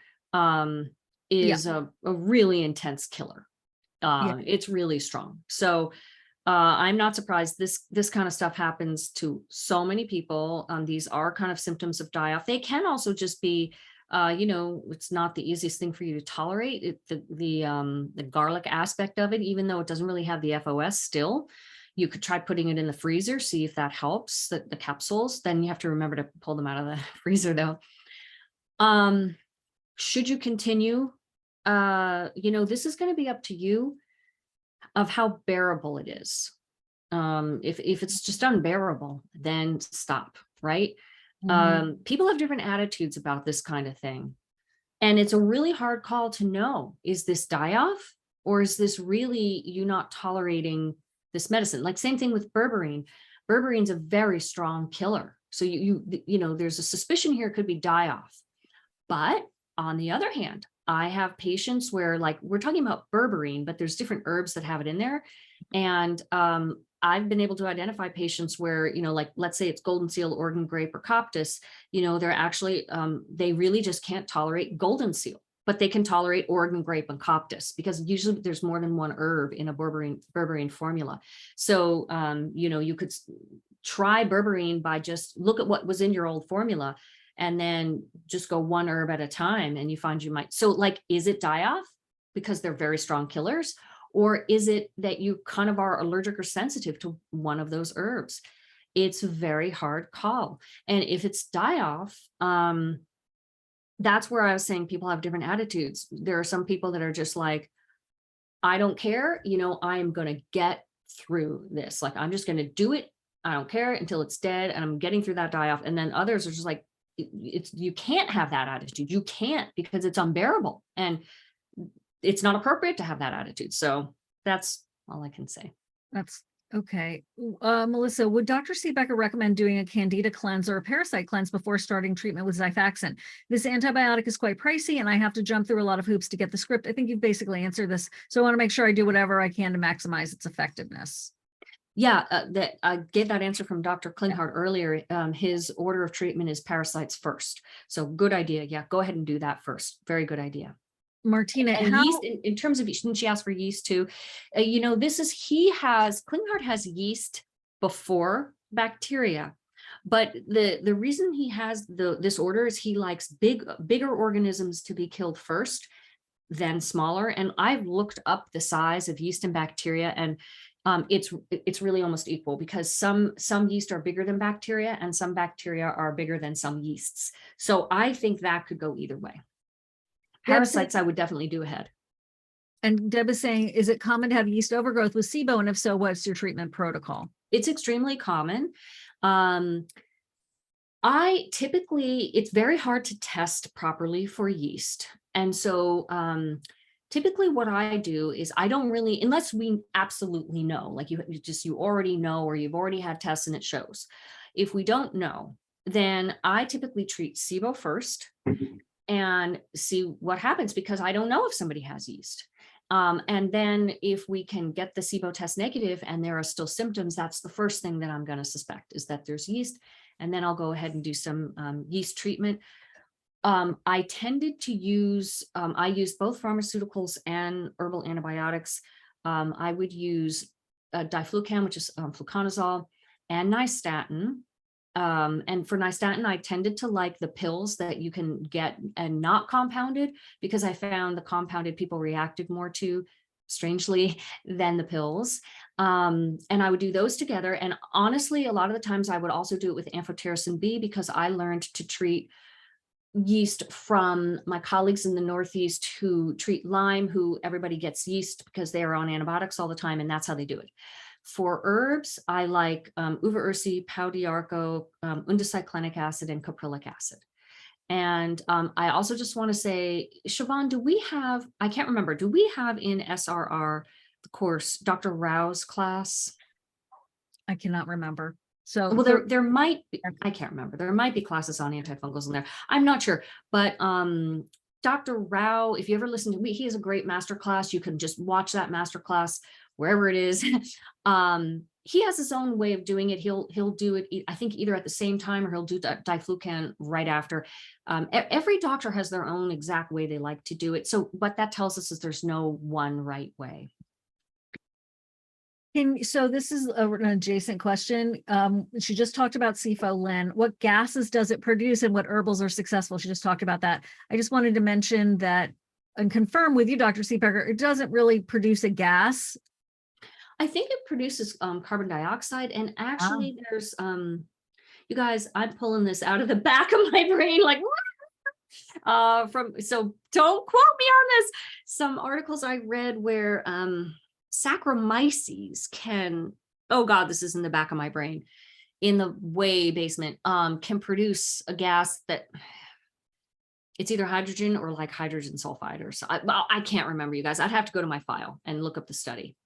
is a really intense killer. It's really strong. So I'm not surprised this kind of stuff happens to so many people. These are kind of symptoms of die-off. They can also just be it's not the easiest thing for you to tolerate. The garlic aspect of it, even though it doesn't really have the FOS still, you could try putting it in the freezer, see if that helps, the capsules. Then you have to remember to pull them out of the freezer though. Should you continue? This is going to be up to you of how bearable it is. If it's just unbearable, then stop, right? People have different attitudes about this kind of thing. And it's a really hard call to know, is this die-off or is this really you not tolerating this medicine? Like same thing with berberine. Berberine's a very strong killer. So there's a suspicion here it could be die-off. But on the other hand, I have patients where like we're talking about berberine, but there's different herbs that have it in there. And I've been able to identify patients where, like, let's say it's golden seal, Oregon grape, or coptis, they're actually, they really just can't tolerate golden seal, but they can tolerate Oregon grape and coptis because usually there's more than one herb in a berberine formula. So, you could try berberine by just look at what was in your old formula and then just go one herb at a time and you find you might. So like, is it die-off because they're very strong killers? Or is it that you kind of are allergic or sensitive to one of those herbs? It's a very hard call. And if it's die-off, that's where I was saying people have different attitudes. There are some people that are just like, I don't care, I am going to get through this. Like, I'm just going to do it. I don't care until it's dead. And I'm getting through that die-off. And then others are just like, you can't have that attitude. You can't, because it's unbearable. And it's not appropriate to have that attitude. So that's all I can say. That's okay. Melissa, would Dr. Siebecker recommend doing a candida cleanse or a parasite cleanse before starting treatment with Xifaxan? This antibiotic is quite pricey and I have to jump through a lot of hoops to get the script. I think you've basically answered this. So I want to make sure I do whatever I can to maximize its effectiveness. Yeah, that I gave that answer from Dr. Klinghardt earlier. His order of treatment is parasites first. So good idea. Yeah, go ahead and do that first. Very good idea. Martina, and yeast in terms of, didn't she ask for yeast too? Klinghardt has yeast before bacteria, but the reason he has this order is he likes bigger organisms to be killed first, then smaller. And I've looked up the size of yeast and bacteria, and it's really almost equal, because some yeast are bigger than bacteria and some bacteria are bigger than some yeasts. So I think that could go either way. Parasites, I would definitely do ahead. And Deb is saying, is it common to have yeast overgrowth with SIBO? And if so, what's your treatment protocol? It's extremely common. It's very hard to test properly for yeast. And so typically what I do is I don't really, unless we absolutely know, like you already know, or you've already had tests and it shows. If we don't know, then I typically treat SIBO first and see what happens, because I don't know if somebody has yeast. And then if we can get the SIBO test negative and there are still symptoms, that's the first thing that I'm going to suspect, is that there's yeast. And then I'll go ahead and do some yeast treatment. I tended to use, I use both pharmaceuticals and herbal antibiotics. I would use diflucan, which is fluconazole, and nystatin. And for nystatin, I tended to like the pills that you can get and not compounded, because I found the compounded people reacted more to, strangely, than the pills. And I would do those together. And honestly, a lot of the times I would also do it with amphotericin B, because I learned to treat yeast from my colleagues in the Northeast who treat Lyme, who everybody gets yeast because they are on antibiotics all the time, and that's how they do it. For herbs, I like uva ursi, pau d'arco, undacyclinic acid, and caprylic acid. And I also just want to say, Shivan, do we have, I can't remember, do we have in SRR the course, Dr. Rao's class? I cannot remember. So well, there might be, I can't remember. There might be classes on antifungals in there. I'm not sure, but Dr. Rao, if you ever listen to me, he has a great master class. You can just watch that master class wherever it is. He has his own way of doing it. He'll do it, I think, either at the same time, or he'll do diflucan right after. Every doctor has their own exact way they like to do it. So what that tells us is there's no one right way. So this is an adjacent question. She just talked about SIFO, Len. What gases does it produce and what herbals are successful? She just talked about that. I just wanted to mention that and confirm with you, Dr. Siebecker, it doesn't really produce a gas. I think it produces carbon dioxide. And actually there's, you guys, I'm pulling this out of the back of my brain, like, so don't quote me on this. Some articles I read where, Saccharomyces can, oh God, this is in the back of my brain, in the way basement, can produce a gas that it's either hydrogen or like hydrogen sulfide or so. I can't remember, you guys. I'd have to go to my file and look up the study.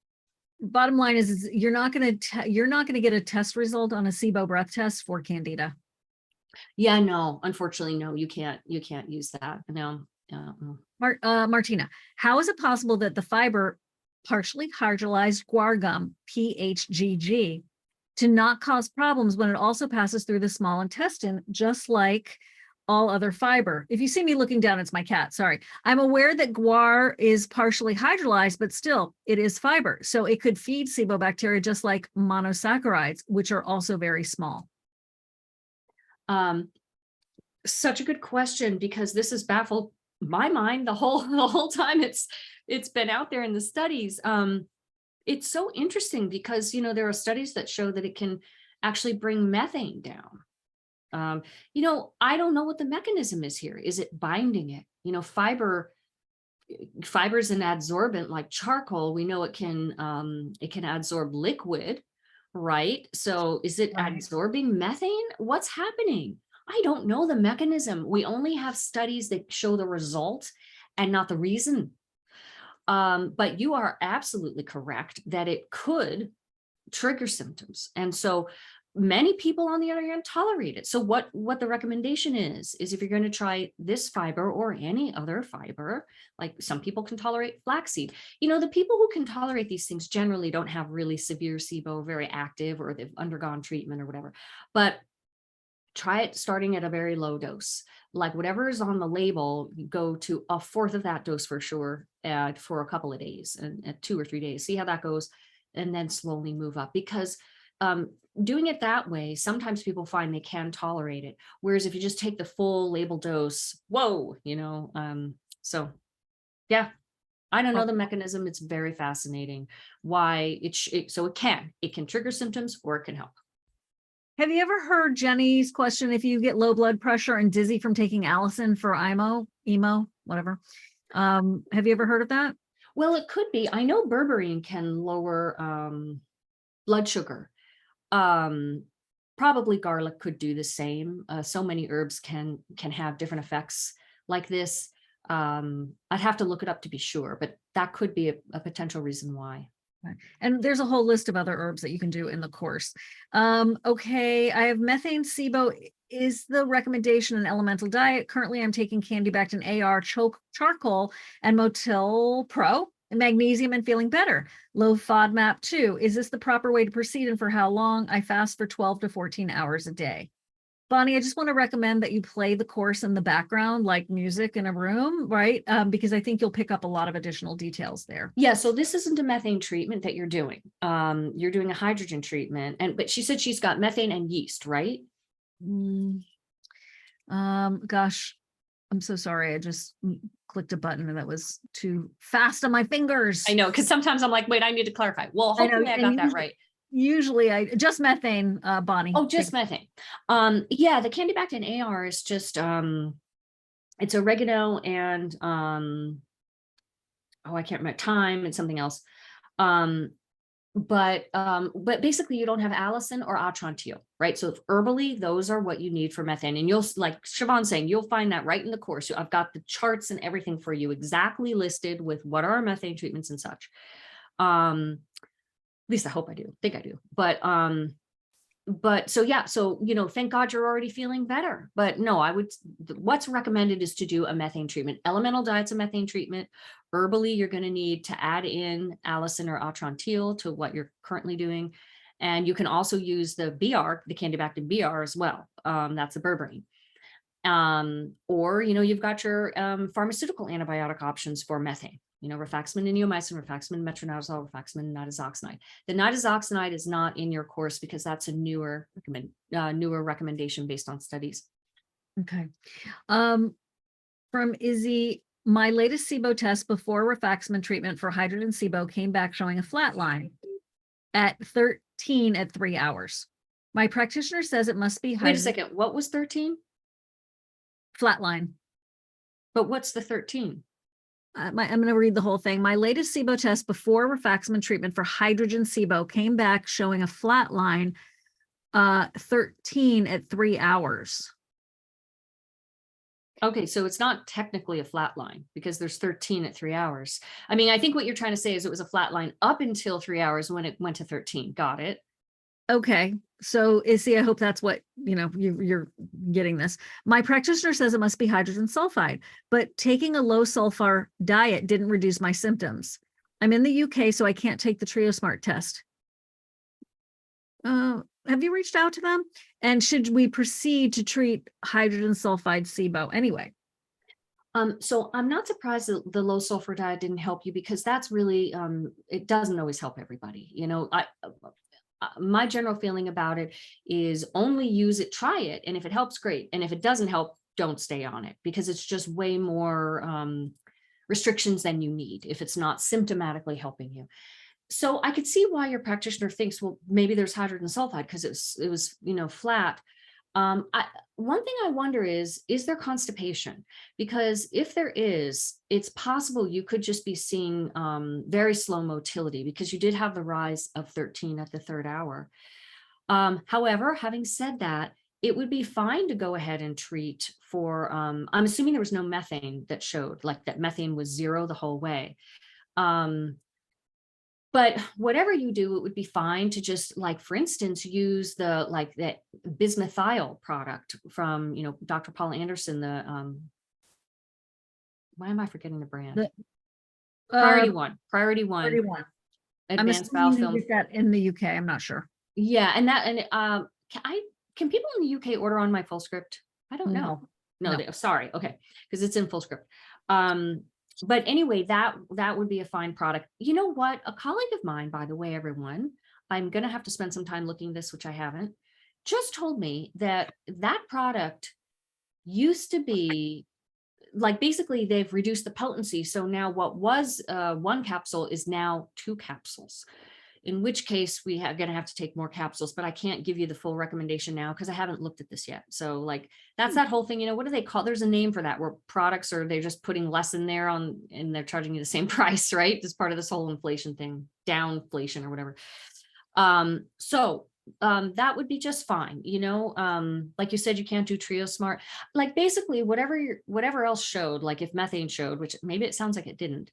Bottom line is you're not going to get a test result on a SIBO breath test for Candida. Yeah, no, unfortunately, no, you can't use that. No. Martina, how is it possible that the fiber partially hydrolyzed guar gum, PHGG, to not cause problems when it also passes through the small intestine, just like all other fiber? If you see me looking down, it's my cat, sorry. I'm aware that guar is partially hydrolyzed, but still it is fiber. So it could feed SIBO bacteria just like monosaccharides, which are also very small. Such a good question, because this has baffled my mind the whole time it's been out there in the studies. It's so interesting because, you know, there are studies that show that it can actually bring methane down. You know, I don't know what the mechanism is here. Is it binding it? You know, fiber's an adsorbent like charcoal. We know it can adsorb liquid, right? So is it adsorbing methane? What's happening? I don't know the mechanism. We only have studies that show the result and not the reason. But you are absolutely correct that it could trigger symptoms. And so many people, on the other hand, tolerate it. So what the recommendation is if you're going to try this fiber or any other fiber, like some people can tolerate flaxseed. You know, the people who can tolerate these things generally don't have really severe SIBO, very active, or they've undergone treatment or whatever. But try it starting at a very low dose, like whatever is on the label, go to a fourth of that dose for sure, for a couple of days, and 2 or 3 days, see how that goes, and then slowly move up. Because doing it that way, sometimes people find they can tolerate it. Whereas if you just take the full label dose, whoa, you know, so yeah, I don't know the mechanism. It's very fascinating why it can trigger symptoms or it can help. Have you ever heard Jenny's question? If you get low blood pressure and dizzy from taking Allison for emo, whatever. Have you ever heard of that? Well, it could be. I know berberine can lower blood sugar. Probably garlic could do the same. So many herbs can have different effects like this. I'd have to look it up to be sure, but that could be a potential reason why. And there's a whole list of other herbs that you can do in the course. Okay, I have methane SIBO. Is the recommendation an elemental diet? Currently, I'm taking Candibactin AR, charcoal, and Motil Pro, and magnesium, and feeling better. Low FODMAP 2. Is this the proper way to proceed, and for how long? I fast for 12 to 14 hours a day. Bonnie, I just want to recommend that you play the course in the background, like music in a room, right? Because I think you'll pick up a lot of additional details there. Yeah, so this isn't a methane treatment that you're doing. You're doing a hydrogen treatment, but she said she's got methane and yeast, right? Gosh, I'm so sorry. I just clicked a button and that was too fast on my fingers. I know, because sometimes I'm like, wait, I need to clarify. Well, hopefully I got that right. Usually I just methane, Bonnie. Oh, just methane. Yeah, the Candibactin AR is just it's oregano and I can't remember, thyme and something else. But basically you don't have Allison or atrantil, right? So herbally, those are what you need for methane. And you'll, like Shivan saying, you'll find that right in the course. I've got the charts and everything for you exactly listed with what are our methane treatments and such. At least I hope I do, think I do. But so, yeah, so, you know, thank God you're already feeling better. But no, what's recommended is to do a methane treatment. Elemental diet's a methane treatment. Herbally, you're going to need to add in Allison or atrantil to what you're currently doing. And you can also use the BR, the Candibactin BR as well. That's a berberine. Or, you know, you've got your pharmaceutical antibiotic options for methane. You know, rifaximin, neomycin, rifaximin, metronidazole, rifaximin, nitazoxanide. The nitazoxanide is not in your course because that's a newer recommendation based on studies. Okay. From Izzy, my latest SIBO test before rifaximin treatment for hydrogen SIBO came back showing a flat line at 13 at 3 hours. My practitioner says it must be Wait a second. What was 13? Flat line. But what's the 13? I'm going to read the whole thing. My latest SIBO test before rifaximin treatment for hydrogen SIBO came back showing a flat line, 13 at 3 hours. Okay, so it's not technically a flat line because there's 13 at 3 hours. I mean, I think what you're trying to say is it was a flat line up until 3 hours when it went to 13. Got it. Okay. So Izzy, I hope that's what, you know, you're getting this. My practitioner says it must be hydrogen sulfide, but taking a low sulfur diet didn't reduce my symptoms. I'm in the UK, so I can't take the TrioSmart test. Have you reached out to them? And should we proceed to treat hydrogen sulfide SIBO anyway? So I'm not surprised that the low sulfur diet didn't help you because that's really, it doesn't always help everybody. You know, my general feeling about it is only use it, try it. And if it helps, great. And if it doesn't help, don't stay on it because it's just way more restrictions than you need if it's not symptomatically helping you. So I could see why your practitioner thinks, well, maybe there's hydrogen sulfide because it was, you know, flat. One thing I wonder is there constipation? Because if there is, it's possible you could just be seeing very slow motility because you did have the rise of 13 at the 3rd hour. However, having said that, it would be fine to go ahead and treat for, I'm assuming there was no methane that showed, like that methane was 0 the whole way. But whatever you do, it would be fine to just, like, for instance, use that bismethyl product from, you know, Dr. Paula Anderson, why am I forgetting the brand? Priority One. Advanced biofilm. Get that in the UK. I'm not sure. Yeah. Can people in the UK order on my full script? I don't know. No. Sorry. Okay. Because it's in full script. But anyway, that would be a fine product. You know what? A colleague of mine, by the way, everyone, I'm going to have to spend some time looking this, which I haven't, just told me that product used to be like, basically they've reduced the potency. So now what was 1 capsule is now 2 capsules. in which case we are going to have to take more capsules, but I can't give you the full recommendation now because I haven't looked at this yet. So like, that's that whole thing, what do they call, there's a name for that, where products are, they're just putting less in there and they're charging you the same price, right? As part of this whole inflation thing, downflation or whatever. That would be just fine. Like you said, you can't do Trio Smart, like basically whatever else showed, like if methane showed, which maybe it sounds like it didn't,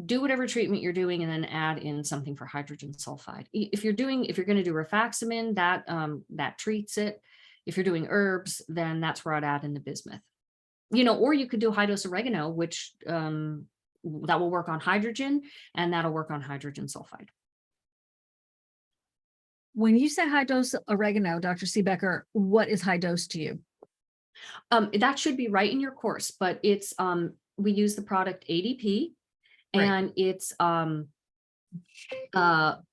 do whatever treatment you're doing and then add in something for hydrogen sulfide. If you're going to do rifaximin, that treats it. If you're doing herbs, then that's where I'd add in the bismuth, or you could do high dose oregano, which that will work on hydrogen and that'll work on hydrogen sulfide. When you say high dose oregano, Dr. Siebecker, what is high dose to you? That should be right in your course, but it's, we use the product ADP. Right. And it's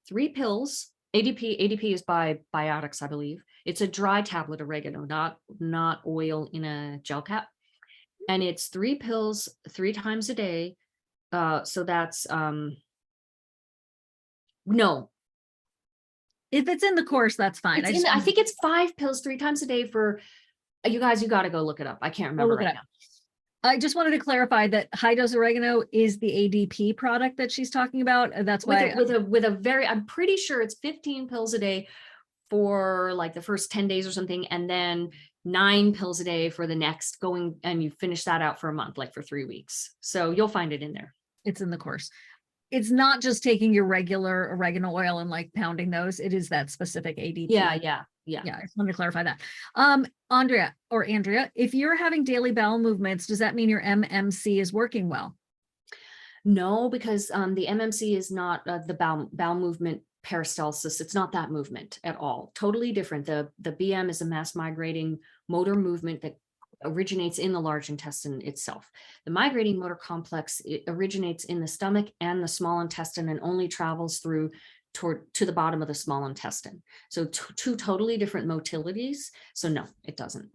3 pills. ADP is by Biotics, I believe. It's a dry tablet oregano, not oil in a gel cap. And it's 3 pills 3 times a day. So that's no. If it's in the course, that's fine. I think it's 5 pills 3 times a day for you guys. You got to go look it up. I can't remember right now. I just wanted to clarify that high dose oregano is the ADP product that she's talking about. That's why with a very, I'm pretty sure it's 15 pills a day for like the first 10 days or something. And then 9 pills a day for the next going, and you finish that out for a month, like for 3 weeks. So you'll find it in there. It's in the course. It's not just taking your regular oregano oil and like pounding those. It is that specific ADP. Yeah. I just wanted to clarify that. Andrea, if you're having daily bowel movements, does that mean your MMC is working well? No, because the MMC is not the bowel movement peristalsis. It's not that movement at all. Totally different. The BM is a mass migrating motor movement that originates in the large intestine itself. The migrating motor complex, it originates in the stomach and the small intestine and only travels through to the bottom of the small intestine. So 2 totally different motilities. So no, it doesn't.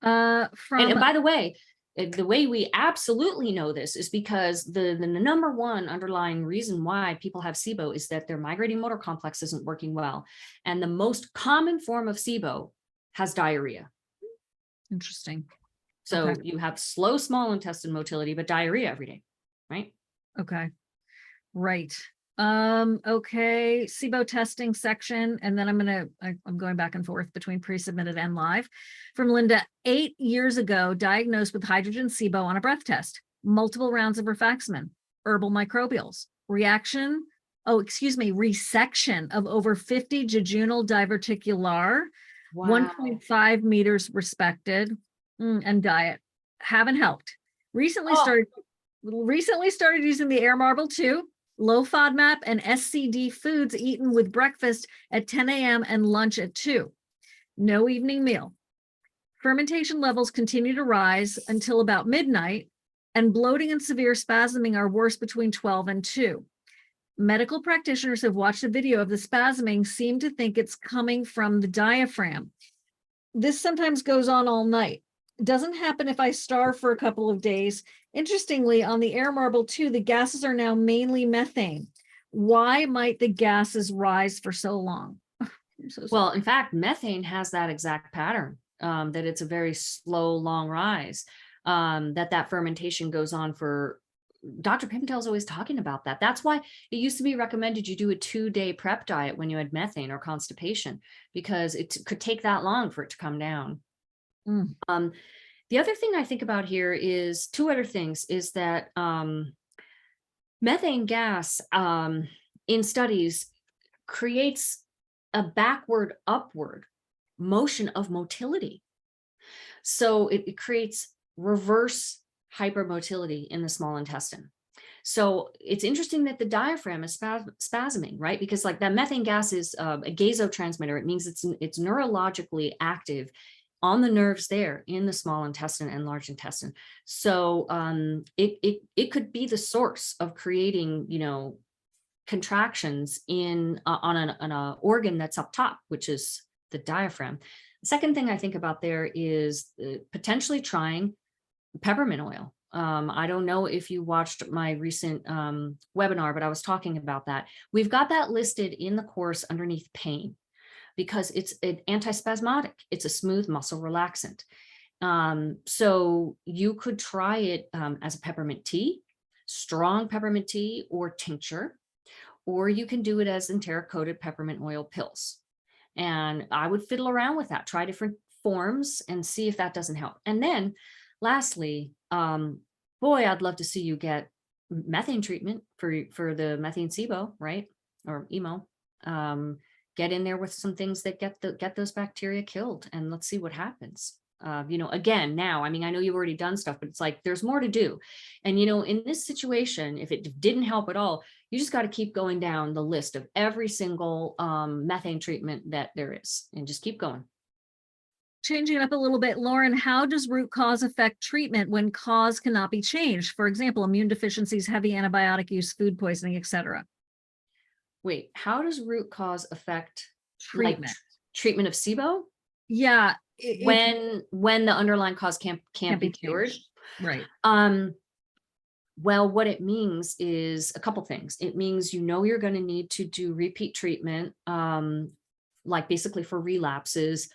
And by the way we absolutely know this is because the number one underlying reason why people have SIBO is that their migrating motor complex isn't working well. And the most common form of SIBO has diarrhea. Interesting. So you have slow small intestine motility, but diarrhea every day, right? Okay. Right. Okay. SIBO testing section. And then I'm going back and forth between pre-submitted and live. From Linda, 8 years ago, diagnosed with hydrogen SIBO on a breath test, multiple rounds of rifaximin, herbal microbials, resection of over 50 jejunal diverticular, wow. 1.5 meters respected, and diet haven't helped. Recently started using the Air Marble 2, low FODMAP and SCD foods eaten with breakfast at 10 a.m. and lunch at 2. No evening meal. Fermentation levels continue to rise until about midnight, and bloating and severe spasming are worse between 12 and 2. Medical practitioners have watched a video of the spasming, seem to think it's coming from the diaphragm. This sometimes goes on all night. It doesn't happen if I starve for a couple of days. Interestingly, on the Air Marble 2, the gases are now mainly methane. Why might the gases rise for so long? Well, in fact, methane has that exact pattern, that it's a very slow, long rise, that fermentation goes on for. Dr. Pimentel's always talking about that. That's why it used to be recommended you do a 2-day prep diet when you had methane or constipation, because it could take that long for it to come down. The other thing I think about here is 2 other things, is that methane gas in studies creates a backward upward motion of motility. So it creates reverse hypermotility in the small intestine. So it's interesting that the diaphragm is spasming, right? Because like that methane gas is a gasotransmitter. It means it's neurologically active on the nerves there in the small intestine and large intestine. So it could be the source of creating, contractions on an organ that's up top, which is the diaphragm. The second thing I think about there is potentially trying peppermint oil. I don't know if you watched my recent webinar, but I was talking about that. We've got that listed in the course underneath pain because it's an antispasmodic. It's a smooth muscle relaxant. So you could try it as a peppermint tea, strong peppermint tea or tincture, or you can do it as enteric-coated peppermint oil pills. And I would fiddle around with that, try different forms and see if that doesn't help. And then lastly, boy, I'd love to see you get methane treatment for the methane SIBO, right? Or emo. Get in there with some things that get those bacteria killed, and let's see what happens. Again, now, I mean, I know you've already done stuff, but it's like, there's more to do. And, in this situation, if it didn't help at all, you just got to keep going down the list of every single methane treatment that there is, and just keep going. Changing it up a little bit, Lauren, how does root cause affect treatment when cause cannot be changed? For example, immune deficiencies, heavy antibiotic use, food poisoning, etc. Wait, how does root cause affect Treatment? Treatment of SIBO? Yeah. When the underlying cause can't be cured. Changed. Right. Well, what it means is a couple things. It means you're going to need to do repeat treatment, like basically for relapses,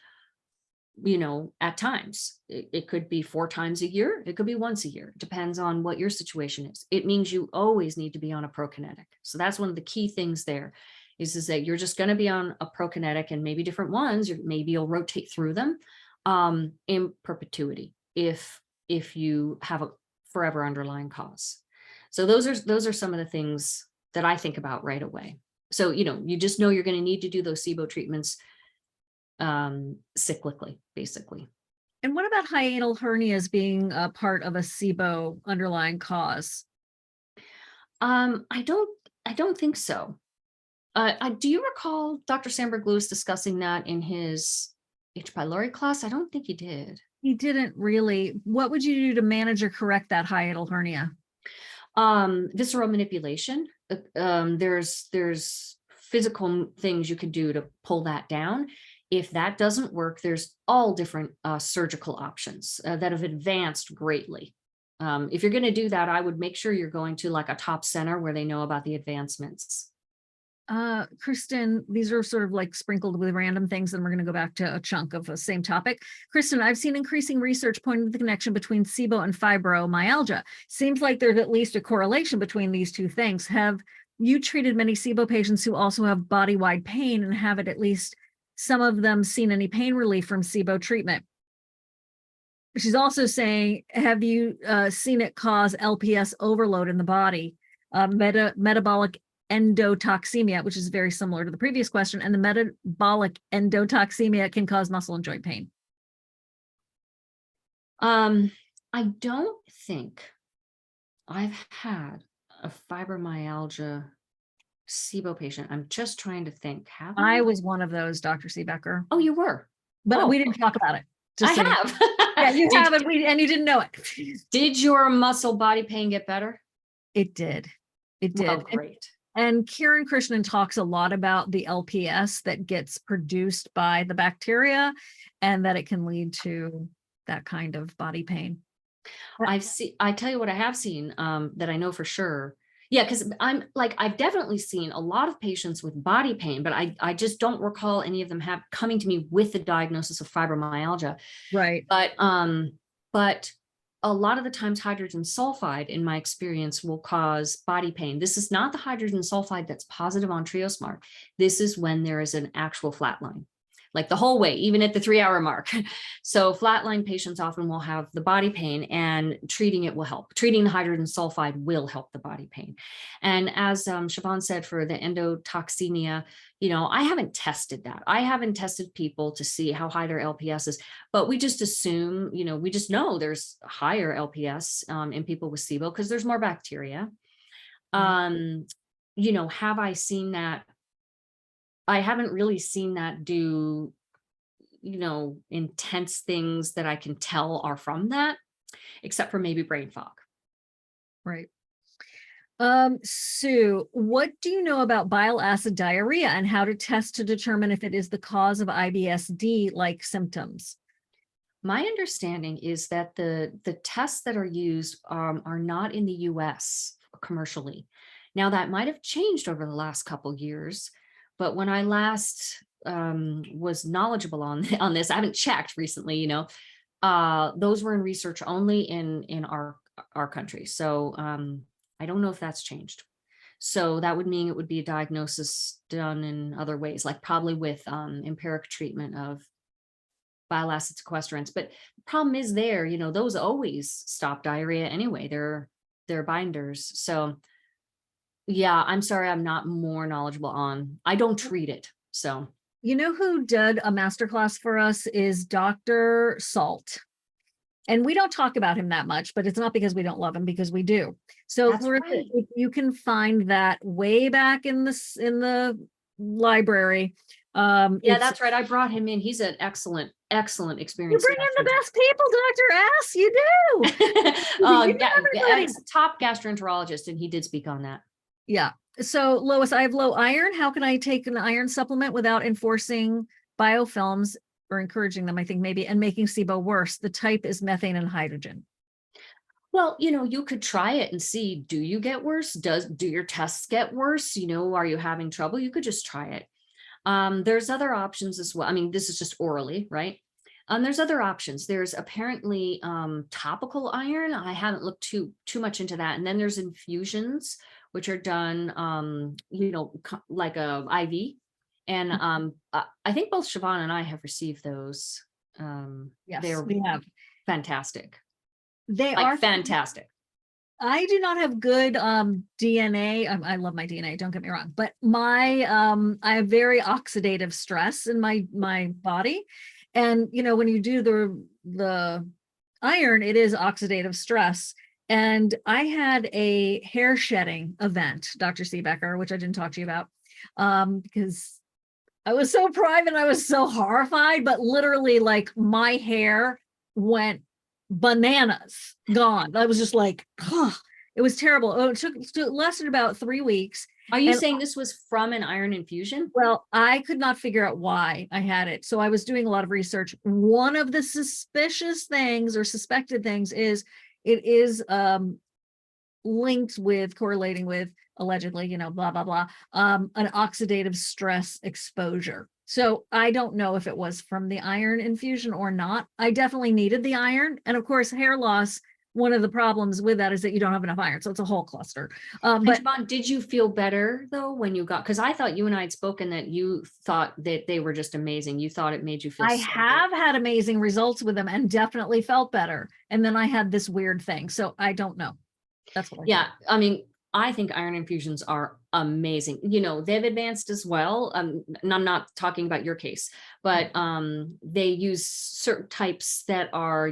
at times. It could be 4 times a year. It could be once a year. It depends on what your situation is. It means you always need to be on a prokinetic. So that's one of the key things there is that you're just going to be on a prokinetic, and maybe different ones, or maybe you'll rotate through them in perpetuity if you have a forever underlying cause. So those are some of the things that I think about right away. So, you just know you're going to need to do those SIBO treatments cyclically, basically. And what about hiatal hernias being a part of a SIBO underlying cause? I don't think so. Do you recall Dr. Sandberg-Lewis discussing that in his H. pylori class? I don't think he did. He didn't really. What would you do to manage or correct that hiatal hernia? Visceral manipulation. There's physical things you could do to pull that down. If that doesn't work, there's all different surgical options that have advanced greatly. If you're going to do that, I would make sure you're going to like a top center where they know about the advancements. Kristen, these are sort of like sprinkled with random things, and we're going to go back to a chunk of the same topic. Kristen, I've seen increasing research pointing to the connection between SIBO and fibromyalgia. Seems like there's at least a correlation between these two things. Have you treated many SIBO patients who also have body-wide pain, and have at least some of them seen any pain relief from SIBO treatment? She's also saying, have you seen it cause LPS overload in the body, metabolic endotoxemia, which is very similar to the previous question, and the metabolic endotoxemia can cause muscle and joint pain? I don't think I've had a fibromyalgia SIBO patient. I'm just trying to think. I was one of those, Dr. Siebecker. Oh, you were? But we didn't talk about it. I have. Yeah, you have, and you didn't know it. Did your muscle body pain get better? It did. It did. Oh, great. And Kiran Krishnan talks a lot about the LPS that gets produced by the bacteria, and that it can lead to that kind of body pain. I tell you what I have seen that I know for sure. Yeah, because I've definitely seen a lot of patients with body pain, but I just don't recall any of them coming to me with the diagnosis of fibromyalgia. Right. But a lot of the times hydrogen sulfide, in my experience, will cause body pain. This is not the hydrogen sulfide that's positive on TrioSmart. This is when there is an actual flatline, like the whole way, even at the 3-hour mark. So flatline patients often will have the body pain, and treating it will help. Treating the hydrogen sulfide will help the body pain. And as Shivan said, for the endotoxemia, I haven't tested that. I haven't tested people to see how high their LPS is, but we just assume, we just know there's higher LPS in people with SIBO because there's more bacteria. Have I seen that? I haven't really seen that do, intense things that I can tell are from that, except for maybe brain fog. Right. Sue, what do you know about bile acid diarrhea and how to test to determine if it is the cause of IBS-D like symptoms? My understanding is that the tests that are used are not in the US commercially. Now that might have changed over the last couple years, but when I last was knowledgeable on this, I haven't checked recently, those were in research only in our country. So I don't know if that's changed. So that would mean it would be a diagnosis done in other ways, like probably with empiric treatment of bile acid sequestrants. But the problem is there, those always stop diarrhea anyway. They're binders. So yeah, I'm sorry, I'm not more knowledgeable on. I don't treat it. So You know who did a masterclass for us is Dr. Salt. And we don't talk about him that much, but it's not because we don't love him, because we do. So that's right. you can find that way back in the library. Yeah, that's right. I brought him in. He's an excellent You experience. bring in the best people, Dr. S. You do. Top gastroenterologist, and he did speak on that. Yeah. So Lois, I have low iron. How can I take an iron supplement without enforcing biofilms or encouraging them, I think maybe, and making SIBO worse? The type is methane and hydrogen. Well, you could try it and see, do you get worse? Do your tests get worse? Are you having trouble? You could just try it. There's other options as well. I mean, this is just orally, right? There's other options. There's apparently topical iron. I haven't looked too much into that. And then there's infusions, which are done, like a IV. And I think both Shivan and I have received those. Yes, we have. Fantastic. They like are fantastic. I do not have good DNA. I love my DNA, don't get me wrong, but I have very oxidative stress in my body. And when you do the iron, it is oxidative stress. And I had a hair shedding event, Dr. Siebecker, which I didn't talk to you about, because I was so private, I was so horrified, but literally like my hair went bananas, gone. I was just like, oh, it was terrible. Oh, it lasted about 3 weeks. Are you saying this was from an iron infusion? Well, I could not figure out why I had it. So I was doing a lot of research. One of the suspicious things or suspected things is it is correlating with allegedly, blah, blah, blah, an oxidative stress exposure. So I don't know if it was from the iron infusion or not. I definitely needed the iron. And of course, hair loss, one of the problems with that is that you don't have enough iron. So it's a whole cluster. But Shivan, did you feel better though when you got, because I thought you and I had spoken that you thought that they were just amazing. You thought it made you feel I have had amazing results with them and definitely felt better. And then I had this weird thing. So I don't know. That's what I thought. I mean, I think iron infusions are amazing. They've advanced as well. And I'm not talking about your case, but they use certain types that are,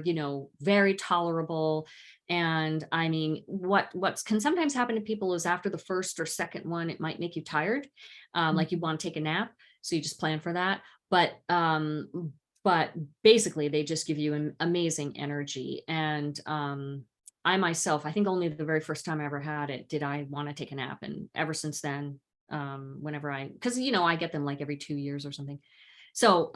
very tolerable. And I mean, what can sometimes happen to people is after the first or second one, it might make you tired, like you want to take a nap. So you just plan for that. But basically, they just give you an amazing energy. And I myself, I think only the very first time I ever had it, did I want to take a nap. And ever since then, whenever because, I get them like every 2 years or something. So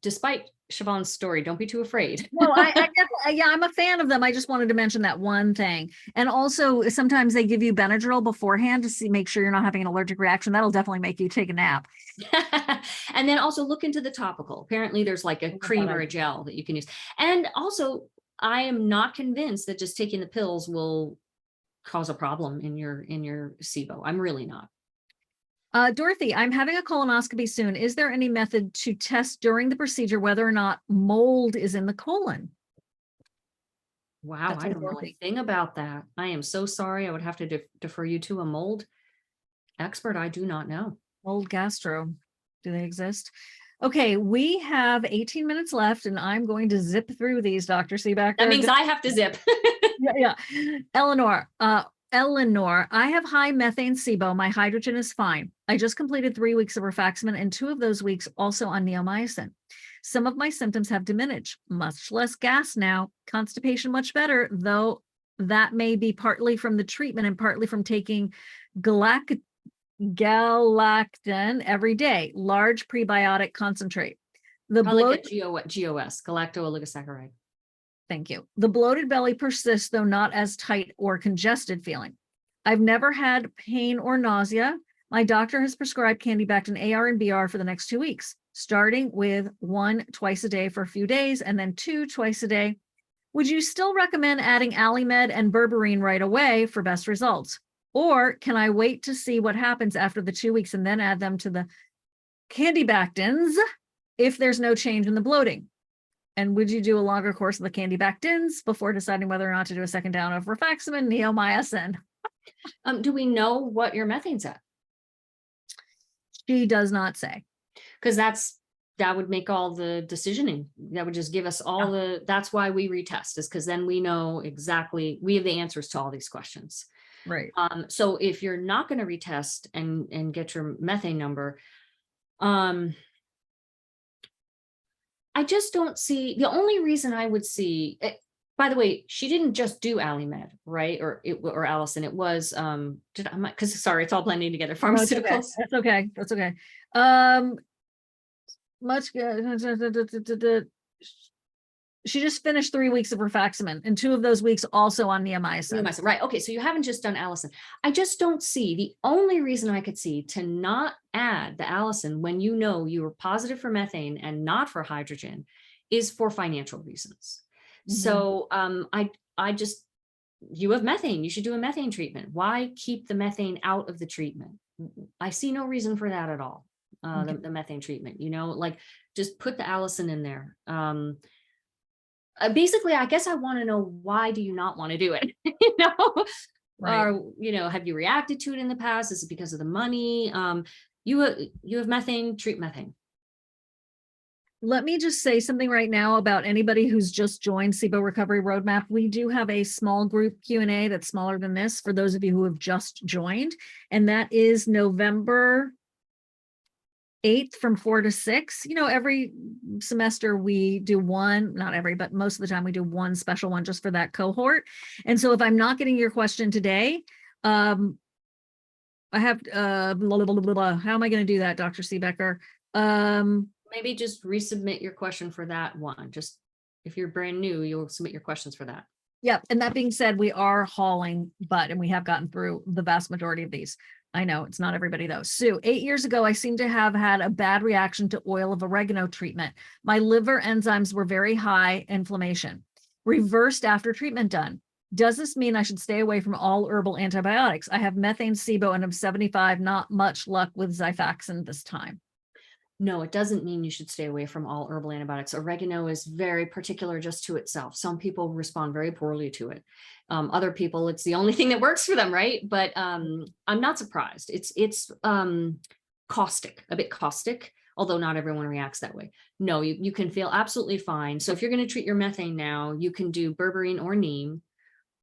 despite Shivan's story, don't be too afraid. No, I'm a fan of them. I just wanted to mention that one thing. And also sometimes they give you Benadryl beforehand to make sure you're not having an allergic reaction. That'll definitely make you take a nap. And then also look into the topical. Apparently there's like a cream or a gel that you can use. And also I am not convinced that just taking the pills will cause a problem in your SIBO. I'm really not. Dorothy, I'm having a colonoscopy soon. Is there any method to test during the procedure whether or not mold is in the colon? Wow, I don't know a thing about that. I am so sorry. I would have to defer you to a mold expert. I do not know. Mold gastro. Do they exist? Okay, we have 18 minutes left and I'm going to zip through these, Dr. Siebecker. That means I have to zip. Yeah. Eleanor, I have high methane SIBO. My hydrogen is fine. I just completed 3 weeks of rifaximin and 2 of those weeks also on neomycin. Some of my symptoms have diminished, much less gas now, constipation much better, though that may be partly from the treatment and partly from taking galactan every day, large prebiotic concentrate. The Probably bloat, get GOS, galacto-oligosaccharide. thank you. The bloated belly persists, though not as tight or congested feeling. I've never had pain or nausea. My doctor has prescribed Candibactin AR and BR for the next 2 weeks, starting with 1 twice a day for a few days and then 2 twice a day. Would you still recommend adding Alimed and berberine right away for best results? Or can I wait to see what happens after the 2 weeks and then add them to the Candibactins if there's no change in the bloating? And would you do a longer course of the Candibactins before deciding whether or not to do a second down of rifaximin, neomycin? Do we know what your methane's at? She does not say. Because that would make all the decisioning. That would just give us all that's why we retest, is because then we know exactly, we have the answers to all these questions. Right. So if you're not going to retest and get your methane number, I just don't see, the only reason I would see, by the way, she didn't just do Alimed, right? Or Allison, it was, because sorry, it's all blending together, pharmaceuticals. That's okay. That's okay. Much good. She just finished 3 weeks of rifaximin and 2 of those weeks also on neomycin. Right. Okay. So you haven't just done Allison. I just don't see, the only reason I could see to not add the Allison when you know you were positive for methane and not for hydrogen is for financial reasons. So I just, you have methane, you should do a methane treatment. Why keep the methane out of the treatment? I see no reason for that at all. The methane treatment, like just put the Allison in there. Basically, I guess I want to know, why do you not want to do it? Right. Or, have you reacted to it in the past? Is it because of the money? You have methane, treat methane. Let me just say something right now about anybody who's just joined SIBO Recovery Roadmap. We do have a small group Q&A that's smaller than this for those of you who have just joined, and that is November 8th from 4 to 6. Every semester we do one, not every, but most of the time we do one special one just for that cohort. And so if I'm not getting your question today, I have, blah, blah, blah, blah, blah. How am I going to do that, Dr. Siebecker? Maybe just resubmit your question for that one. Just if you're brand new, you'll submit your questions for that. Yeah. And that being said, we are hauling butt and we have gotten through the vast majority of these. I know it's not everybody though. Sue, 8 years ago, I seem to have had a bad reaction to oil of oregano treatment. My liver enzymes were very high, inflammation. Reversed after treatment done. Does this mean I should stay away from all herbal antibiotics? I have methane, SIBO, and I'm 75, not much luck with Xifaxan this time. No, it doesn't mean you should stay away from all herbal antibiotics. Oregano is very particular just to itself. Some people respond very poorly to it. Other people, it's the only thing that works for them, right? But I'm not surprised. It's caustic, a bit caustic, although not everyone reacts that way. No, you can feel absolutely fine. So if you're going to treat your methane now, you can do berberine or neem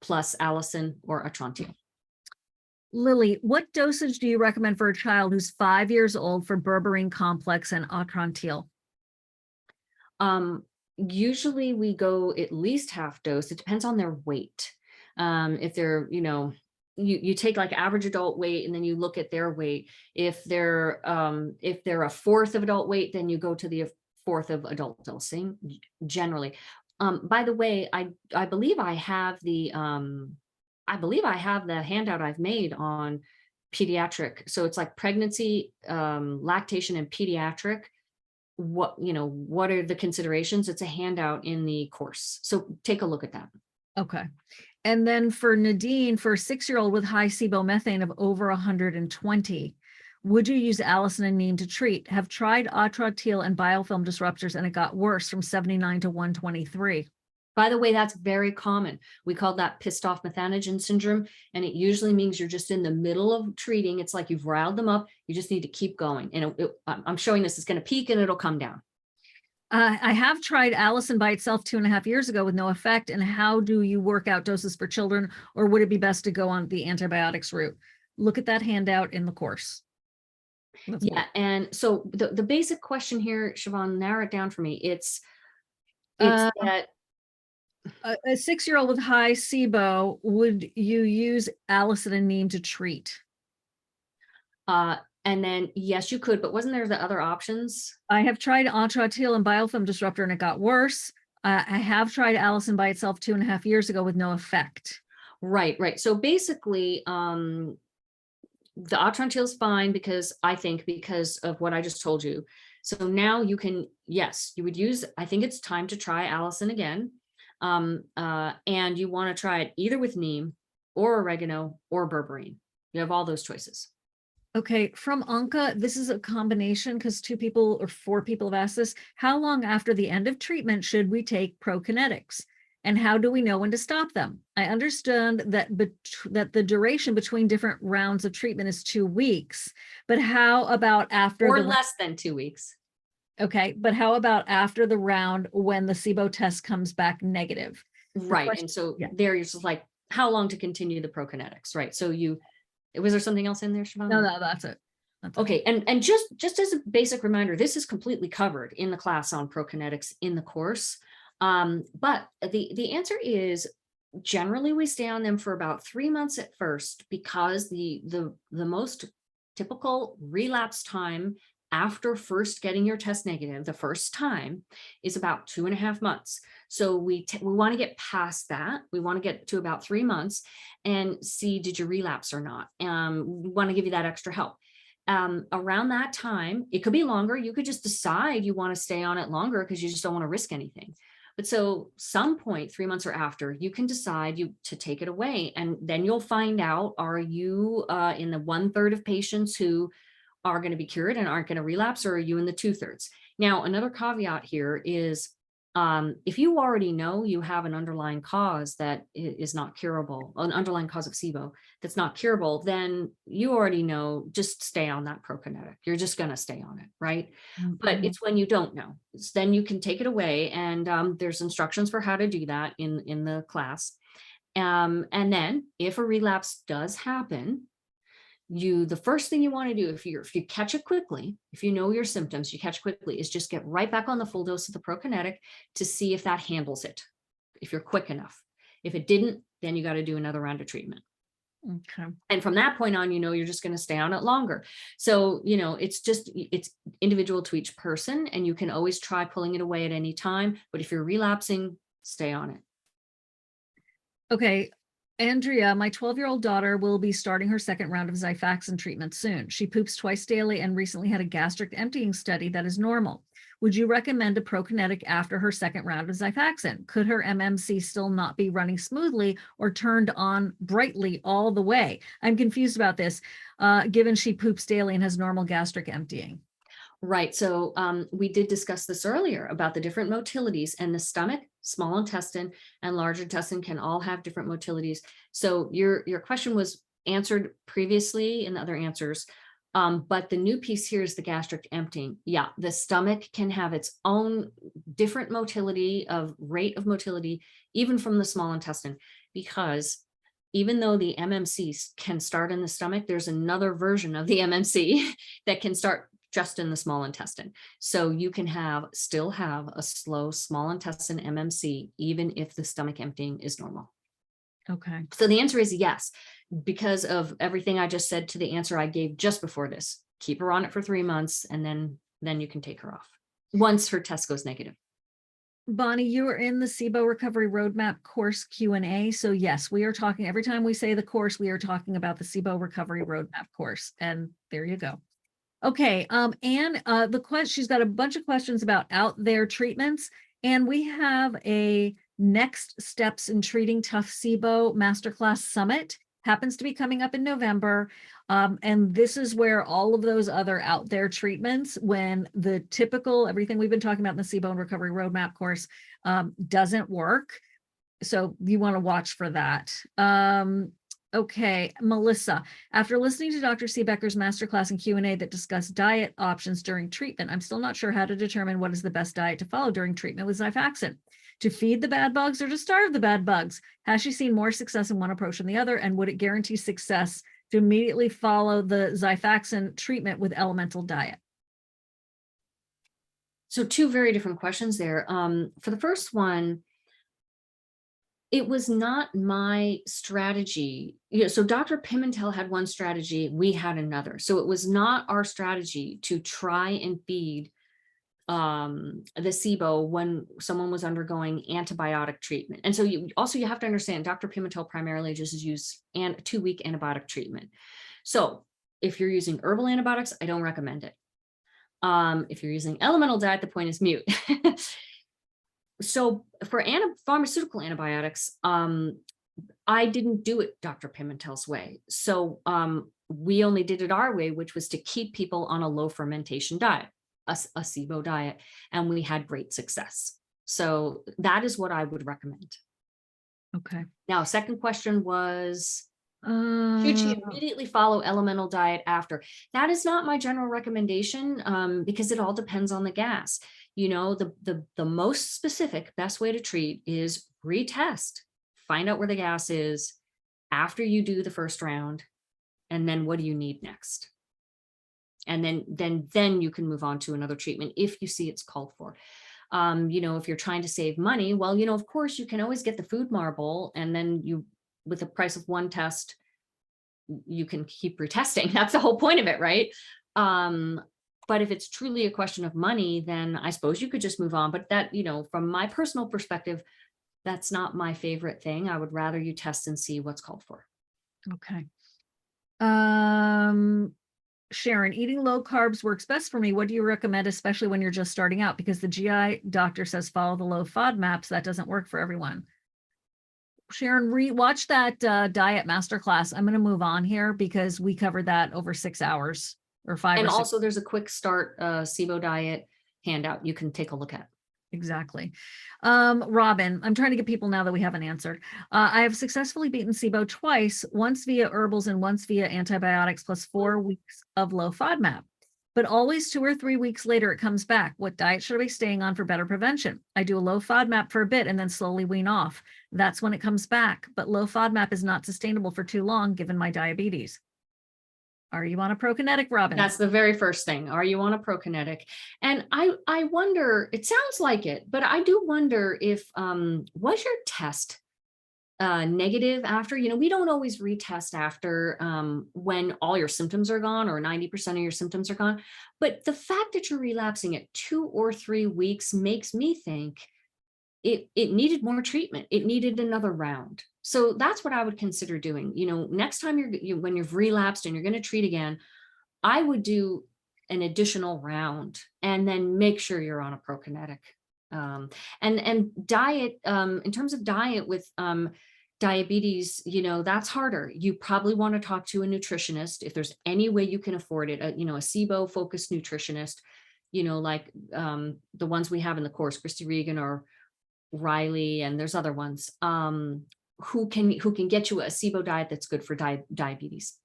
plus Allison or atrantil. Lily, what dosage do you recommend for a child who's 5 years old for berberine complex and atrantil? Usually we go at least half dose. It depends on their weight. If they're, you take like average adult weight and then you look at their weight. If they're a fourth of adult weight, then you go to the fourth of adult dosing generally. By the way, I believe I have the handout I've made on pediatric. So it's like pregnancy, lactation, and pediatric. What are the considerations? It's a handout in the course. So take a look at that. Okay. And then for Nadine, for a 6-year-old with high SIBO methane of over 120, would you use Allison and neem to treat? Have tried atrantil and biofilm disruptors and it got worse from 79 to 123. By the way, that's very common. We call that pissed off methanogen syndrome. And it usually means you're just in the middle of treating. It's like you've riled them up. You just need to keep going. And I'm showing this is going to peak and it'll come down. I have tried Allison by itself 2.5 years ago with no effect. And how do you work out doses for children, or would it be best to go on the antibiotics route? Look at that handout in the course. Yeah. And so the basic question here, Shivan, narrow it down for me. It's that a 6-year-old with high SIBO, would you use Allison and neem to treat? And then, yes, you could, but wasn't there the other options? I have tried Atrantil and biofilm disruptor and it got worse. I have tried Allison by itself 2.5 years ago with no effect. Right, right. So basically, the Atrantil is fine because of what I just told you. So now you can, yes, you would use, I think it's time to try Allison again. And you want to try it either with neem or oregano or berberine. You have all those choices. Okay, from Anka, this is a combination because 2 people or 4 people have asked this. How long after the end of treatment should we take Prokinetics? And how do we know when to stop them? I understand that that the duration between different rounds of treatment is 2 weeks, but how about after Or the less than 2 weeks. okay, but how about after the round when the SIBO test comes back negative? Right. And so there you're just like, how long to continue the Prokinetics, right? So was there something else in there, Shivan? No, that's it. Okay, and just as a basic reminder, this is completely covered in the class on Prokinetics in the course. But the answer is generally we stay on them for about 3 months at first, because the most typical relapse time after first getting your test negative the first time is about 2.5 months. So we want to get past that. We want to get to about 3 months and see, did you relapse or not? We want to give you that extra help. Around that time, it could be longer. You could just decide you want to stay on it longer because you just don't want to risk anything. But so some point, 3 months or after, you can decide to take it away. And then you'll find out, are you in the 1/3 of patients who are going to be cured and aren't going to relapse, or are you in the 2/3? Now, another caveat here is, if you already know you have an underlying cause that is not curable, an underlying cause of SIBO that's not curable, then you already know, just stay on that prokinetic. You're just going to stay on it, right? Mm-hmm. But it's when you don't know, then you can take it away. And there's instructions for how to do that in the class. And then if a relapse does happen, the first thing you want to do, if you catch it quickly, if you know your symptoms, you catch quickly, is just get right back on the full dose of the prokinetic to see if that handles it, if you're quick enough. If it didn't, then you got to do another round of treatment. Okay. And from that point on, you're just going to stay on it longer. So, it's individual to each person, and you can always try pulling it away at any time. But if you're relapsing, stay on it. Okay. Andrea, my 12-year-old daughter will be starting her second round of Xifaxan treatment soon. She poops twice daily and recently had a gastric emptying study that is normal. Would you recommend a prokinetic after her second round of Xifaxan? Could her MMC still not be running smoothly or turned on brightly all the way? I'm confused about this, given she poops daily and has normal gastric emptying. Right. So we did discuss this earlier about the different motilities, and the stomach, small intestine, and large intestine can all have different motilities. So your question was answered previously in the other answers. But the new piece here is the gastric emptying. Yeah, the stomach can have its own different motility of rate of motility, even from the small intestine, because even though the MMC can start in the stomach, there's another version of the MMC that can start just in the small intestine. So you can still have a slow small intestine MMC, even if the stomach emptying is normal. Okay. So the answer is yes, because of everything I just said to the answer I gave just before this. Keep her on it for 3 months, and then you can take her off once her test goes negative. Bonnie, you are in the SIBO Recovery Roadmap course Q&A. So yes, we are talking, every time we say the course, we are talking about the SIBO Recovery Roadmap course. And there you go. Okay, Anne, she's got a bunch of questions about out there treatments, and we have a Next Steps in Treating Tough SIBO Masterclass Summit, happens to be coming up in November, and this is where all of those other out there treatments, when the typical, everything we've been talking about in the SIBO and Recovery Roadmap course doesn't work, so you want to watch for that. Okay, Melissa, after listening to Dr. Siebecker's masterclass and Q&A that discussed diet options during treatment, I'm still not sure how to determine what is the best diet to follow during treatment with Xifaxan. To feed the bad bugs or to starve the bad bugs? Has she seen more success in one approach than the other? And would it guarantee success to immediately follow the Xifaxan treatment with elemental diet? So 2 very different questions there. For the first one, it was not my strategy. So Dr. Pimentel had one strategy, we had another. So it was not our strategy to try and feed the SIBO when someone was undergoing antibiotic treatment. And so you have to understand, Dr. Pimentel primarily just used a 2-week antibiotic treatment. So if you're using herbal antibiotics, I don't recommend it. If you're using elemental diet, the point is mute. So for pharmaceutical antibiotics, I didn't do it Dr. Pimentel's way. So we only did it our way, which was to keep people on a low fermentation diet, a SIBO diet, and we had great success. So that is what I would recommend. Okay. Now, second question was, should she immediately follow elemental diet after? That is not my general recommendation, because it all depends on the gas. The most specific, best way to treat is retest, find out where the gas is after you do the first round, and then what do you need next? And then you can move on to another treatment if you see it's called for. If you're trying to save money, well, of course you can always get the food marble, and then with the price of one test, you can keep retesting. That's the whole point of it, right? But if it's truly a question of money, then I suppose you could just move on. But that, from my personal perspective, that's not my favorite thing. I would rather you test and see what's called for. Okay. Sharon, eating low carbs works best for me. What do you recommend, especially when you're just starting out? Because the GI doctor says follow the low FODMAPs. That doesn't work for everyone. Sharon, watch that diet masterclass. I'm going to move on here because we covered that over 6 hours or 5. And also there's a quick start SIBO diet handout you can take a look at. Exactly. Robin, I'm trying to get people now that we haven't answered. I have successfully beaten SIBO twice, once via herbals and once via antibiotics plus 4 weeks of low FODMAP. But always 2 or 3 weeks later, it comes back. What diet should I be staying on for better prevention? I do a low FODMAP for a bit and then slowly wean off. That's when it comes back. But low FODMAP is not sustainable for too long given my diabetes. Are you on a prokinetic, Robin? That's the very first thing. Are you on a prokinetic? And I wonder, it sounds like it, but I do wonder if, was your test negative after? We don't always retest after when all your symptoms are gone or 90% of your symptoms are gone. But the fact that you're relapsing at 2 or 3 weeks makes me think it needed more treatment. It needed another round. So that's what I would consider doing. Next time when you've relapsed and you're going to treat again, I would do an additional round and then make sure you're on a prokinetic. And diet, in terms of diet with diabetes, that's harder. You probably want to talk to a nutritionist if there's any way you can afford it. A SIBO focused nutritionist, like the ones we have in the course, Christy Regan or Riley, and there's other ones who can get you a SIBO diet that's good for diabetes.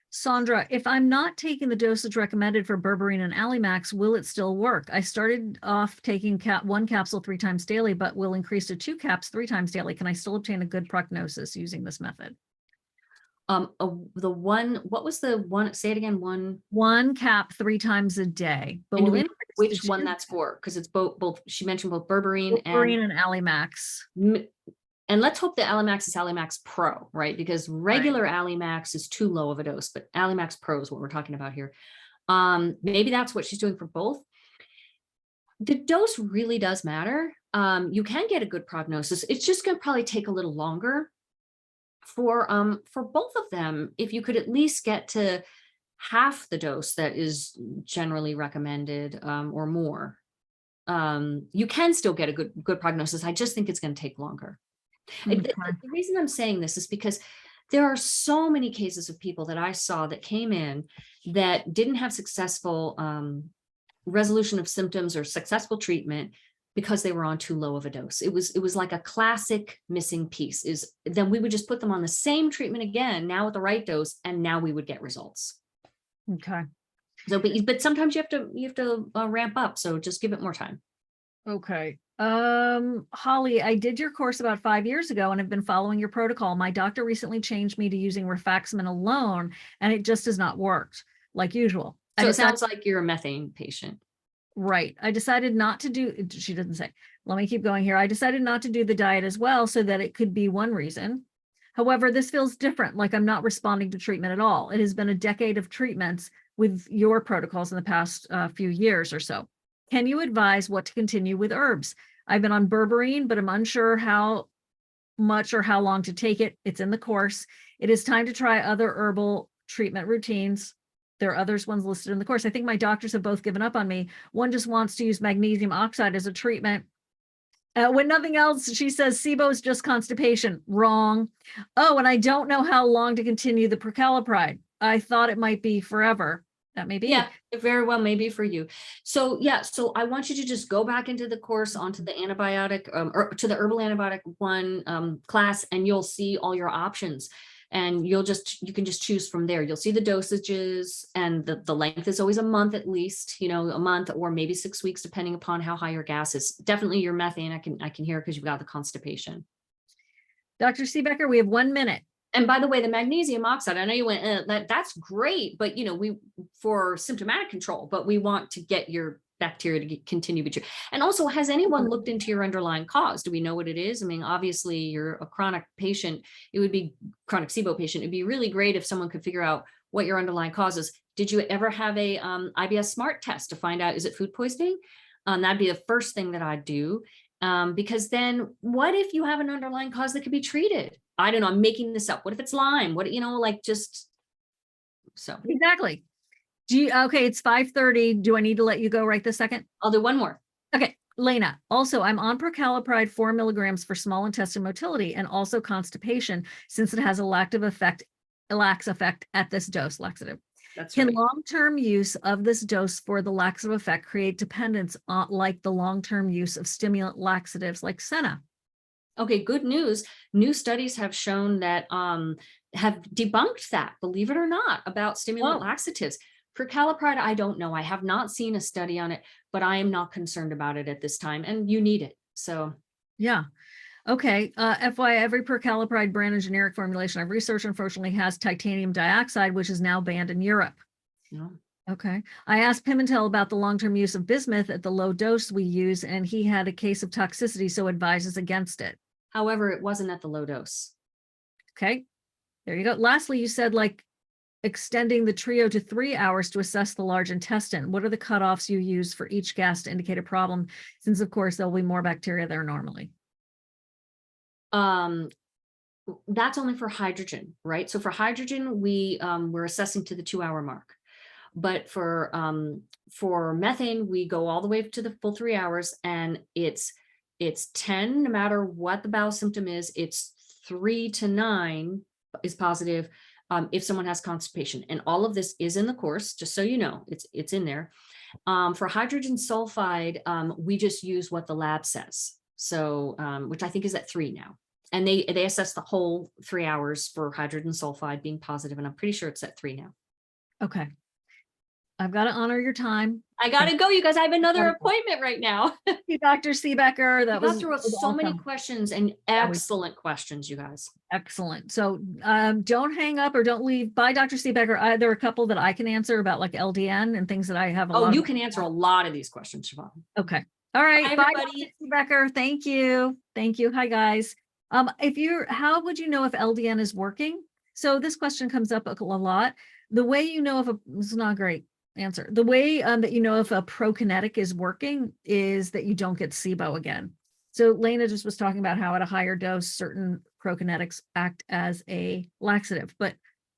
Sandra, if I'm not taking the dosage recommended for berberine and Alimax, will it still work? I started off taking 1 capsule 3 times daily, but will increase to 2 caps 3 times daily. Can I still obtain a good prognosis using this method? What was the one? Say it again. 1 cap 3 times a day. But which one that's for? Because it's both. She mentioned both berberine and Alimax. And let's hope the Alimax is Alimax Pro, right? Because regular Alimax is too low of a dose, but Alimax Pro is what we're talking about here. Maybe that's what she's doing for both. The dose really does matter. You can get a good prognosis. It's just going to probably take a little longer for both of them. If you could at least get to half the dose that is generally recommended or more, you can still get a good prognosis. I just think it's going to take longer. Okay. The reason I'm saying this is because there are so many cases of people that I saw that came in that didn't have successful resolution of symptoms or successful treatment because they were on too low of a dose. It was like a classic missing piece. Is then we would just put them on the same treatment again, now with the right dose, and now we would get results. Okay. So, but sometimes you have to ramp up. So just give it more time. Okay. Holly, I did your course about 5 years ago and have been following your protocol. My doctor recently changed me to using rifaximin alone, and it just has not worked like usual. So it sounds like you're a methane patient. Right. I decided not to do, she doesn't say, let me keep going here. I decided not to do the diet as well so that it could be one reason. However, this feels different, like I'm not responding to treatment at all. It has been a decade of treatments with your protocols in the past few years or so. Can you advise what to continue with herbs? I've been on berberine, but I'm unsure how much or how long to take it. It's in the course. It is time to try other herbal treatment routines. There are others ones listed in the course. I think my doctors have both given up on me. One just wants to use magnesium oxide as a treatment. When nothing else, she says SIBO is just constipation. Wrong. Oh, and I don't know how long to continue the precalipride. I thought it might be forever. That may be. Yeah, it very well may be for you. So yeah, so I want you to just go back into the course onto the antibiotic or to the herbal antibiotic one class, and you'll see all your options. And you can just choose from there. You'll see the dosages, and the length is always a month at least, you know, a month or maybe 6 weeks, depending upon how high your gas is. Definitely your methane, I can hear, because you've got the constipation. Dr. Siebecker, we have 1 minute. And by the way, the magnesium oxide, I know you went, that's great, but you know, for symptomatic control, but we want to get your bacteria to continue to be true. And also, has anyone looked into your underlying cause? Do we know what it is? I mean, obviously you're a chronic patient. It would be chronic SIBO patient. It'd be really great if someone could figure out what your underlying cause is. Did you ever have a IBS smart test to find out, is it food poisoning? That'd be the first thing that I'd do. Because then what if you have an underlying cause that could be treated? I don't know, I'm making this up. What if it's Lyme? What, you know, like just so. Exactly. Okay, it's 5:30. Do I need to let you go right this second? I'll do one more. Okay, Lena. Also, I'm on precalipride 4 milligrams for small intestine motility and also constipation, since it has a lax effect at this dose, laxative. That's Can right. long-term use of this dose for the laxative effect create dependence on, like the long-term use of stimulant laxatives like Senna? Okay, good news. New studies have shown that have debunked that, believe it or not, about stimulant laxatives. Precalipride, I don't know. I have not seen a study on it, but I am not concerned about it at this time, and you need it. So yeah. Okay. FYI, every precalipride brand and generic formulation I've researched, unfortunately, has titanium dioxide, which is now banned in Europe. yeah. Okay. I asked Pimentel about the long-term use of bismuth at the low dose we use, and he had a case of toxicity, so advises against it. However, it wasn't at the low dose. Okay. There you go. Lastly, you said like extending the trio to 3 hours to assess the large intestine. What are the cutoffs you use for each gas to indicate a problem? Since of course there'll be more bacteria there normally. That's only for hydrogen, right? So for hydrogen, we're assessing to the 2 hour mark. But for methane, we go all the way to the full 3 hours, and it's 10, no matter what the bowel symptom is. It's 3 to 9 is positive if someone has constipation. And all of this is in the course, just so you know, it's in there. For hydrogen sulfide, we just use what the lab says. So, which I think is at 3 now. And they assess the whole 3 hours for hydrogen sulfide being positive, and I'm pretty sure it's at 3 now. Okay. I've got to honor your time. I got to go, you guys. I have another appointment right now. Thank you, Dr. Siebecker. That was so many questions, and excellent questions, you guys. Excellent. So don't hang up or don't leave. Bye, Dr. Siebecker. There are a couple that I can answer about like LDN and things that I have. You can answer a lot of these questions, Shivan. Okay. All right. Bye, everybody. Dr. Siebecker. Thank you. Thank you. Hi, guys. How would you know if LDN is working? So this question comes up a lot. The way you know if this is not a great answer. The way that you know if a prokinetic is working is that you don't get SIBO again. So Lena just was talking about how at a higher dose, certain prokinetics act as a laxative, but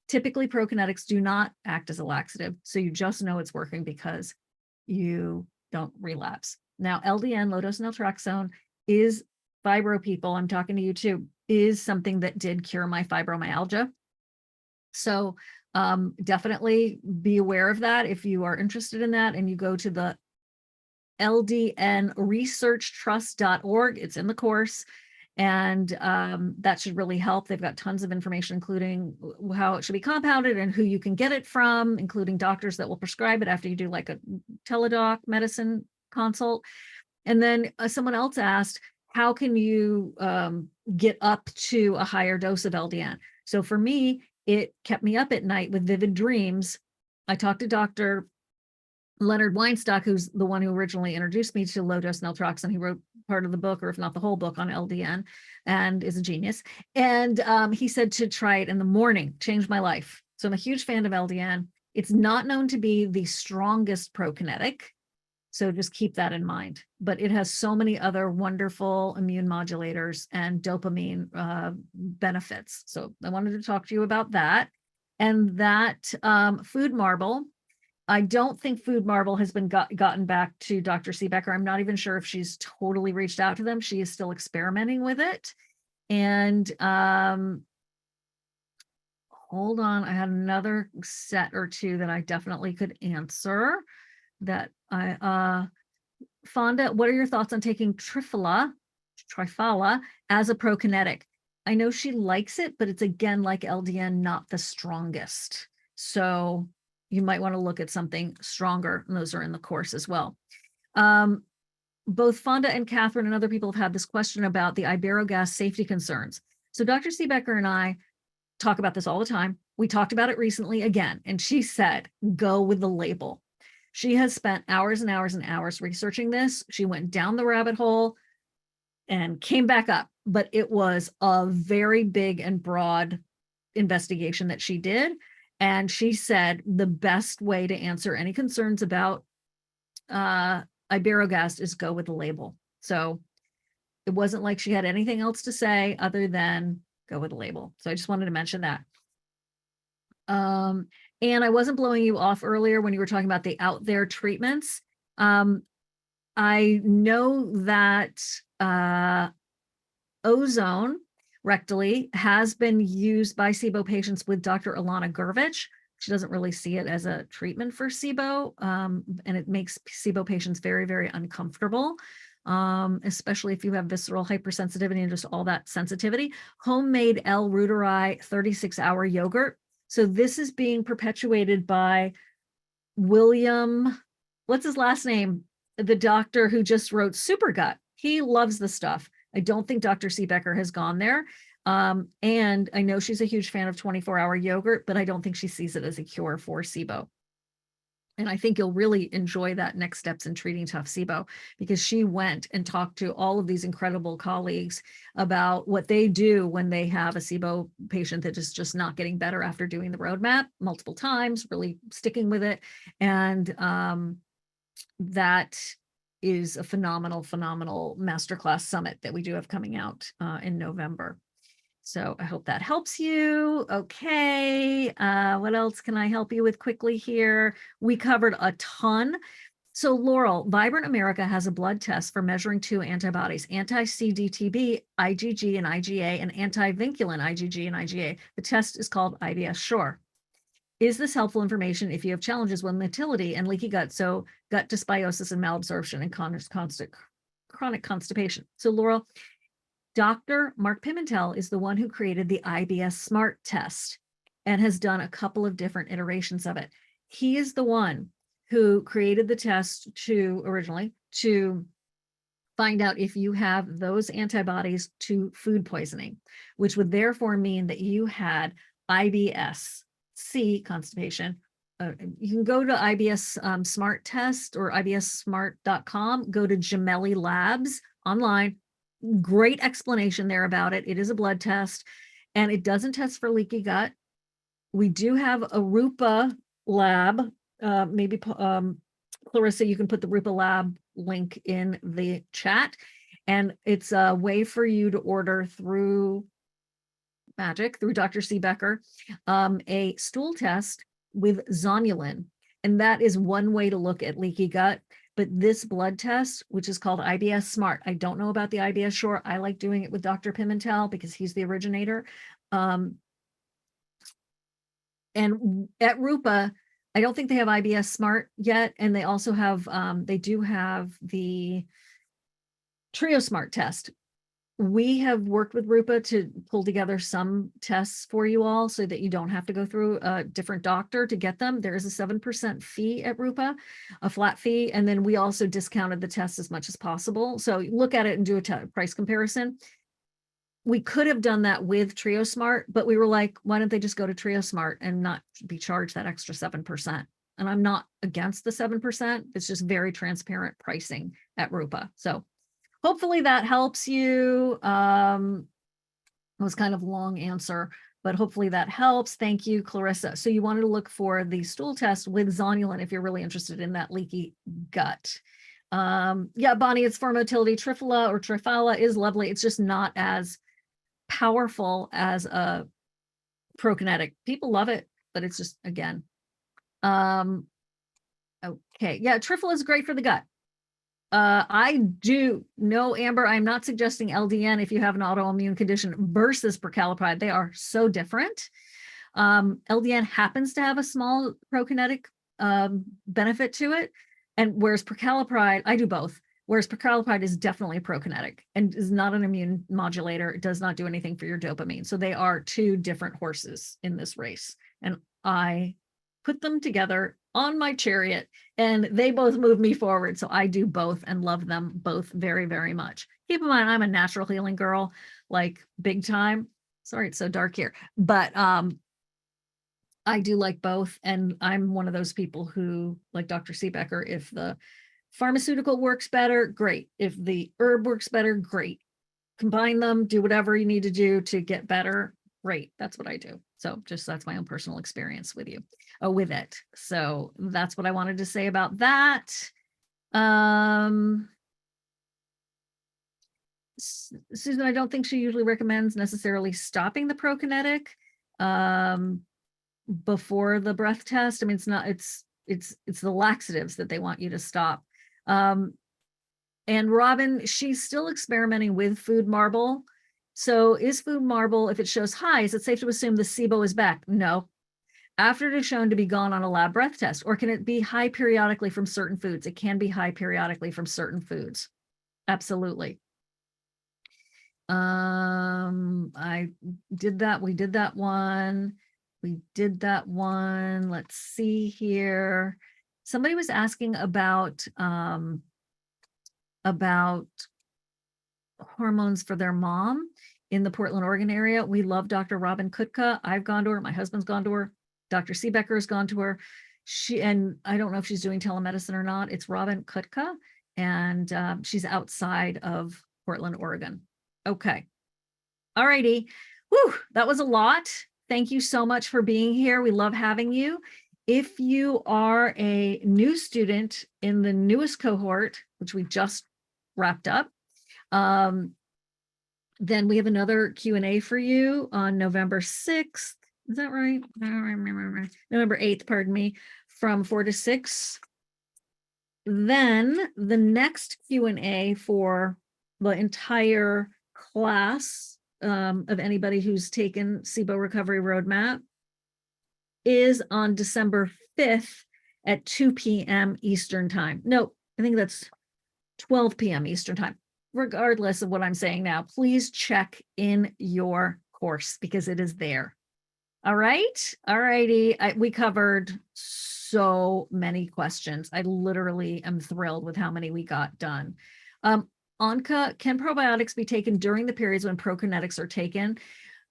typically prokinetics do not act as a laxative. So you just know it's working because you don't relapse. Now, LDN, low dose naltrexone, is fibro people, I'm talking to you too, is something that did cure my fibromyalgia. So definitely be aware of that if you are interested in that, and you go to the ldnresearchtrust.org. It's in the course, and that should really help. They've got tons of information, including how it should be compounded and who you can get it from, including doctors that will prescribe it after you do like a teledoc medicine consult. And then someone else asked, how can you get up to a higher dose of LDN? So for me, it kept me up at night with vivid dreams. I talked to Dr. Leonard Weinstock, who's the one who originally introduced me to low dose naltrexone. He wrote part of the book, or if not the whole book, on LDN, and is a genius. And he said to try it in the morning, changed my life. So I'm a huge fan of LDN. It's not known to be the strongest prokinetic, so just keep that in mind. But it has so many other wonderful immune modulators and dopamine benefits. So I wanted to talk to you about that. And that food marble, I don't think Food Marble has been gotten back to Dr. Siebecker. I'm not even sure if she's totally reached out to them. She is still experimenting with it. And hold on, I had another set or two that I definitely could answer. That Fonda, what are your thoughts on taking Trifala as a prokinetic? I know she likes it, but it's, again, like LDN, not the strongest. So you might want to look at something stronger, and those are in the course as well. Both Fonda and Catherine and other people have had this question about the iberogast safety concerns. So Dr. Siebecker and I talk about this all the time. We talked about it recently again, and she said, go with the label. She has spent hours and hours and hours researching this. She went down the rabbit hole and came back up, but it was a very big and broad investigation that she did. And she said the best way to answer any concerns about iberogast is go with the label. So it wasn't like she had anything else to say other than go with the label. So I just wanted to mention that. And I wasn't blowing you off earlier when you were talking about the out there treatments. I know that ozone rectally has been used by SIBO patients with Dr. Ilana Gurvich. She doesn't really see it as a treatment for SIBO, and it makes SIBO patients very, very uncomfortable, especially if you have visceral hypersensitivity and just all that sensitivity. Homemade L-Reuteri 36-hour yogurt. So this is being perpetuated by William, what's his last name? The doctor who just wrote Supergut. He loves the stuff. I don't think Dr. Siebecker has gone there. And I know she's a huge fan of 24-hour yogurt, but I don't think she sees it as a cure for SIBO. And I think you'll really enjoy that next steps in treating tough SIBO, because she went and talked to all of these incredible colleagues about what they do when they have a SIBO patient that is just not getting better after doing the roadmap multiple times, really sticking with it. And that is a phenomenal masterclass summit that we do have coming out in November. So I hope that helps you. Okay. What else can I help you with quickly here? We covered a ton. So Laurel, Vibrant America has a blood test for measuring two antibodies, anti-CDTB, IgG and IgA, and anti-vinculin, IgG and IgA. The test is called IBS Sure. Is this helpful information if you have challenges with motility and leaky gut, so gut dysbiosis and malabsorption and chronic constipation? So Laurel, Dr. Mark Pimentel is the one who created the IBS SMART test and has done a couple of different iterations of it. He is the one who created the test originally to find out if you have those antibodies to food poisoning, which would therefore mean that you had IBS C, constipation. You can go to IBS SMART test or ibssmart.com, go to Gemelli Labs online. Great explanation there about it. It is a blood test and it doesn't test for leaky gut. We do have a Rupa lab. Maybe Clarissa, you can put the Rupa lab link in the chat, and it's a way for you to order through through Dr. Siebecker, a stool test with zonulin. And that is one way to look at leaky gut. But this blood test, which is called IBS SMART, I don't know about the IBS Sure. I like doing it with Dr. Pimentel because he's the originator. And at Rupa, I don't think they have IBS SMART yet. And they also have, they do have the Trio SMART test. We have worked with Rupa to pull together some tests for you all so that you don't have to go through a different doctor to get them. There is a 7% fee at Rupa, a flat fee. And then we also discounted the test as much as possible. So look at it and do a price comparison. We could have done that with Trio Smart, but we were like, why don't they just go to Trio Smart and not be charged that extra 7%? And I'm not against the 7%. It's just very transparent pricing at Rupa. So hopefully that helps you. It was kind of a long answer, but hopefully that helps. Thank you, Clarissa. So you wanted to look for the stool test with zonulin if you're really interested in that leaky gut. Yeah, Bonnie, it's for motility. Triphala or Triphala is lovely. It's just not as powerful as a prokinetic. People love it, but it's just, again. Okay, yeah, Triphala is great for the gut. I do know, Amber, I'm not suggesting LDN if you have an autoimmune condition versus precalpride. They are so different. LDN happens to have a small prokinetic benefit to it. And whereas precalpride, I do both. Whereas precalpride is definitely a prokinetic and is not an immune modulator. It does not do anything for your dopamine. So they are two different horses in this race. And I put them together on my chariot and they both move me forward. So I do both and love them both very, very much. Keep in mind, I'm a natural healing girl, like big time. Sorry, it's so dark here, but I do like both. And I'm one of those people who, like Dr. Siebecker, if the pharmaceutical works better, great. If the herb works better, great. Combine them, do whatever you need to do to get better. Great. That's what I do. So just that's my own personal experience with you, with it. So that's what I wanted to say about that. Susan, I don't think she usually recommends necessarily stopping the prokinetic before the breath test. I mean, it's the laxatives that they want you to stop. And Robin, she's still experimenting with food marble. So is food marble, if it shows high, is it safe to assume the SIBO is back? No. After it is shown to be gone on a lab breath test, or can it be high periodically from certain foods? It can be high periodically from certain foods. Absolutely. I did that. We did that one. We did that one. Let's see here. Somebody was asking about hormones for their mom in the Portland, Oregon area. We love Dr. Robin Kutka. I've gone to her. My husband's gone to her. Dr. Siebecker has gone to her. And I don't know if she's doing telemedicine or not. It's Robin Kutka, and she's outside of Portland, Oregon. Okay. All righty. Whew, that was a lot. Thank you so much for being here. We love having you. If you are a new student in the newest cohort, which we just wrapped up, then we have another Q&A for you on November 6th. Is that right? November 8th, pardon me, from 4 to 6. Then the next Q&A for the entire class of anybody who's taken SIBO Recovery Roadmap is on December 5th at 2 p.m. Eastern Time. No, I think that's 12 p.m. Eastern Time. Regardless of what I'm saying now, please check in your course because it is there. All right. All righty. We covered so many questions. I literally am thrilled with how many we got done. Anka, can probiotics be taken during the periods when prokinetics are taken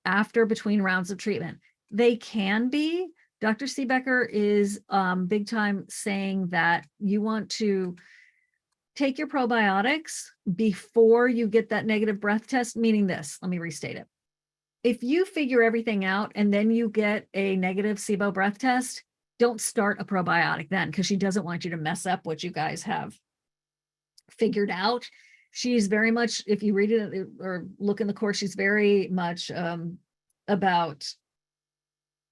after between rounds of treatment? They can be. Dr. Siebecker is big time saying that you want to take your probiotics before you get that negative breath test, meaning this. Let me restate it. If you figure everything out and then you get a negative SIBO breath test, don't start a probiotic then, because she doesn't want you to mess up what you guys have figured out. She's very much, if you read it or look in the course, she's very much about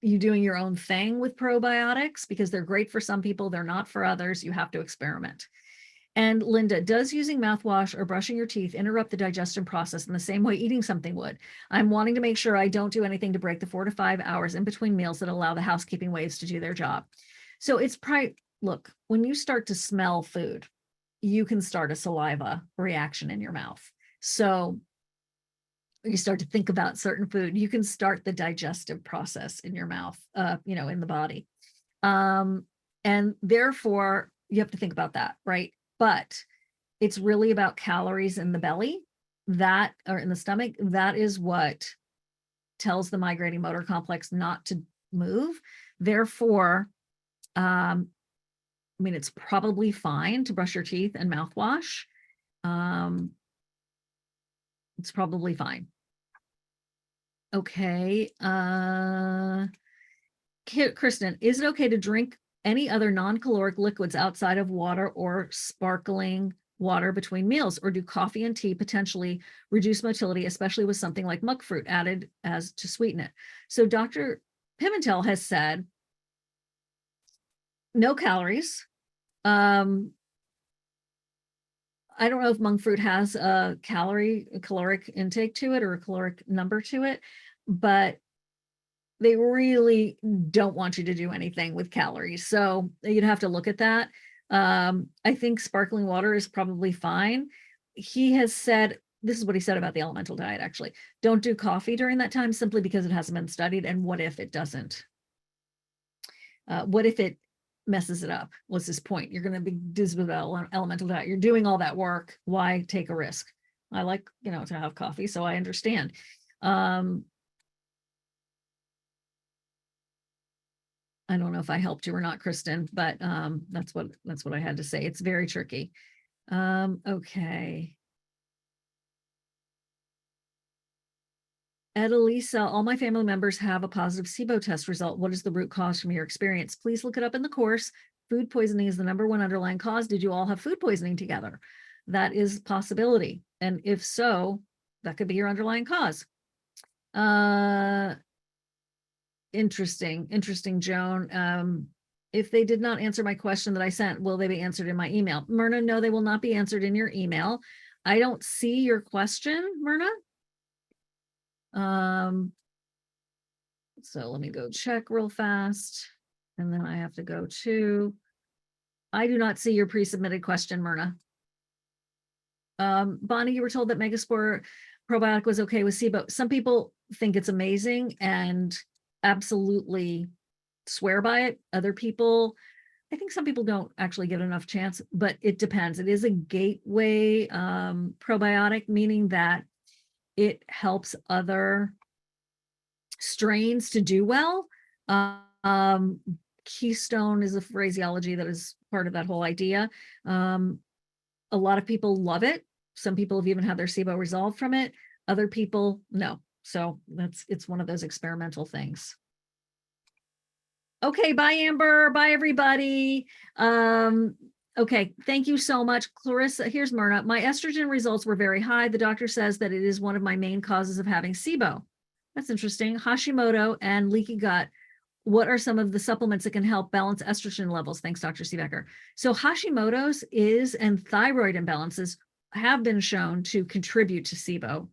you doing your own thing with probiotics because they're great for some people, they're not for others. You have to experiment. And Linda, does using mouthwash or brushing your teeth interrupt the digestion process in the same way eating something would? I'm wanting to make sure I don't do anything to break the 4 to 5 hours in between meals that allow the housekeeping waves to do their job. So it's look, when you start to smell food, you can start a saliva reaction in your mouth. So you start to think about certain food, you can start the digestive process in your mouth, in the body. And therefore, you have to think about that, right? But it's really about calories in the belly, that or in the stomach. That is what tells the migrating motor complex not to move. Therefore, it's probably fine to brush your teeth and mouthwash. it's probably fine. Okay. Kristen, is it okay to drink any other non-caloric liquids outside of water or sparkling water between meals, or do coffee and tea potentially reduce motility, especially with something like monk fruit added as to sweeten it? So Dr. Pimentel has said no calories. I don't know if monk fruit has a caloric intake to it or a caloric number to it, but they really don't want you to do anything with calories. So you'd have to look at that. I think sparkling water is probably fine. He has said, this is what he said about the elemental diet, actually. Don't do coffee during that time simply because it hasn't been studied. And what if it doesn't? What if it messes it up? What's his point? You're going to be dizzy with elemental diet. You're doing all that work. Why take a risk? I like, to have coffee, so I understand. I don't know if I helped you or not, Kristen, but that's what I had to say. It's very tricky. Okay. Edelisa, all my family members have a positive SIBO test result. What is the root cause from your experience? Please look it up in the course. Food poisoning is the #1 underlying cause. Did you all have food poisoning together? That is a possibility. And if so, that could be your underlying cause. Interesting, Joan. If they did not answer my question that I sent, will they be answered in my email? Myrna, no, they will not be answered in your email. I don't see your question, Myrna. So let me go check real fast. And then I have to go to, I do not see your pre-submitted question, Myrna. Bonnie, you were told that Megaspore probiotic was okay with SIBO. Some people think it's amazing and absolutely swear by it. Other people, I think some people don't actually get enough chance, but it depends. It is a gateway probiotic, meaning that it helps other strains to do well. Keystone is a phraseology that is part of that whole idea. A lot of people love it. Some people have even had their SIBO resolved from it. Other people, no. So it's one of those experimental things. Okay, bye, Amber. Bye, everybody. Okay, thank you so much. Clarissa, here's Myrna. My estrogen results were very high. The doctor says that it is one of my main causes of having SIBO. That's interesting. Hashimoto and leaky gut. What are some of the supplements that can help balance estrogen levels? Thanks, Dr. Siebecker. So Hashimoto's and thyroid imbalances have been shown to contribute to SIBO.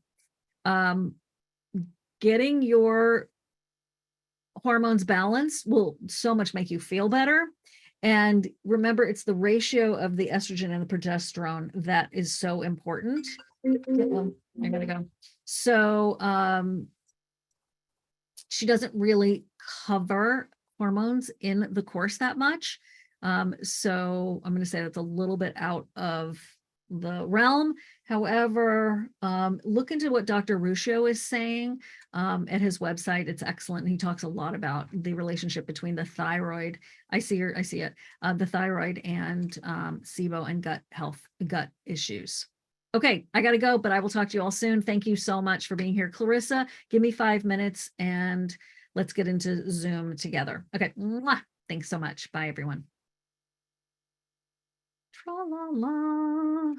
Getting your hormones balanced will so much make you feel better. And remember, it's the ratio of the estrogen and the progesterone that is so important. I gotta go. So she doesn't really cover hormones in the course that much. So I'm going to say that's a little bit out of the realm. However, look into what Dr. Ruscio is saying at his website. It's excellent. He talks a lot about the relationship between the thyroid. I see it. The thyroid and SIBO and gut health, gut issues. Okay, I got to go, but I will talk to you all soon. Thank you so much for being here. Clarissa, give me 5 minutes and let's get into Zoom together. Okay, mwah. Thanks so much. Bye, everyone. Tra-la-la.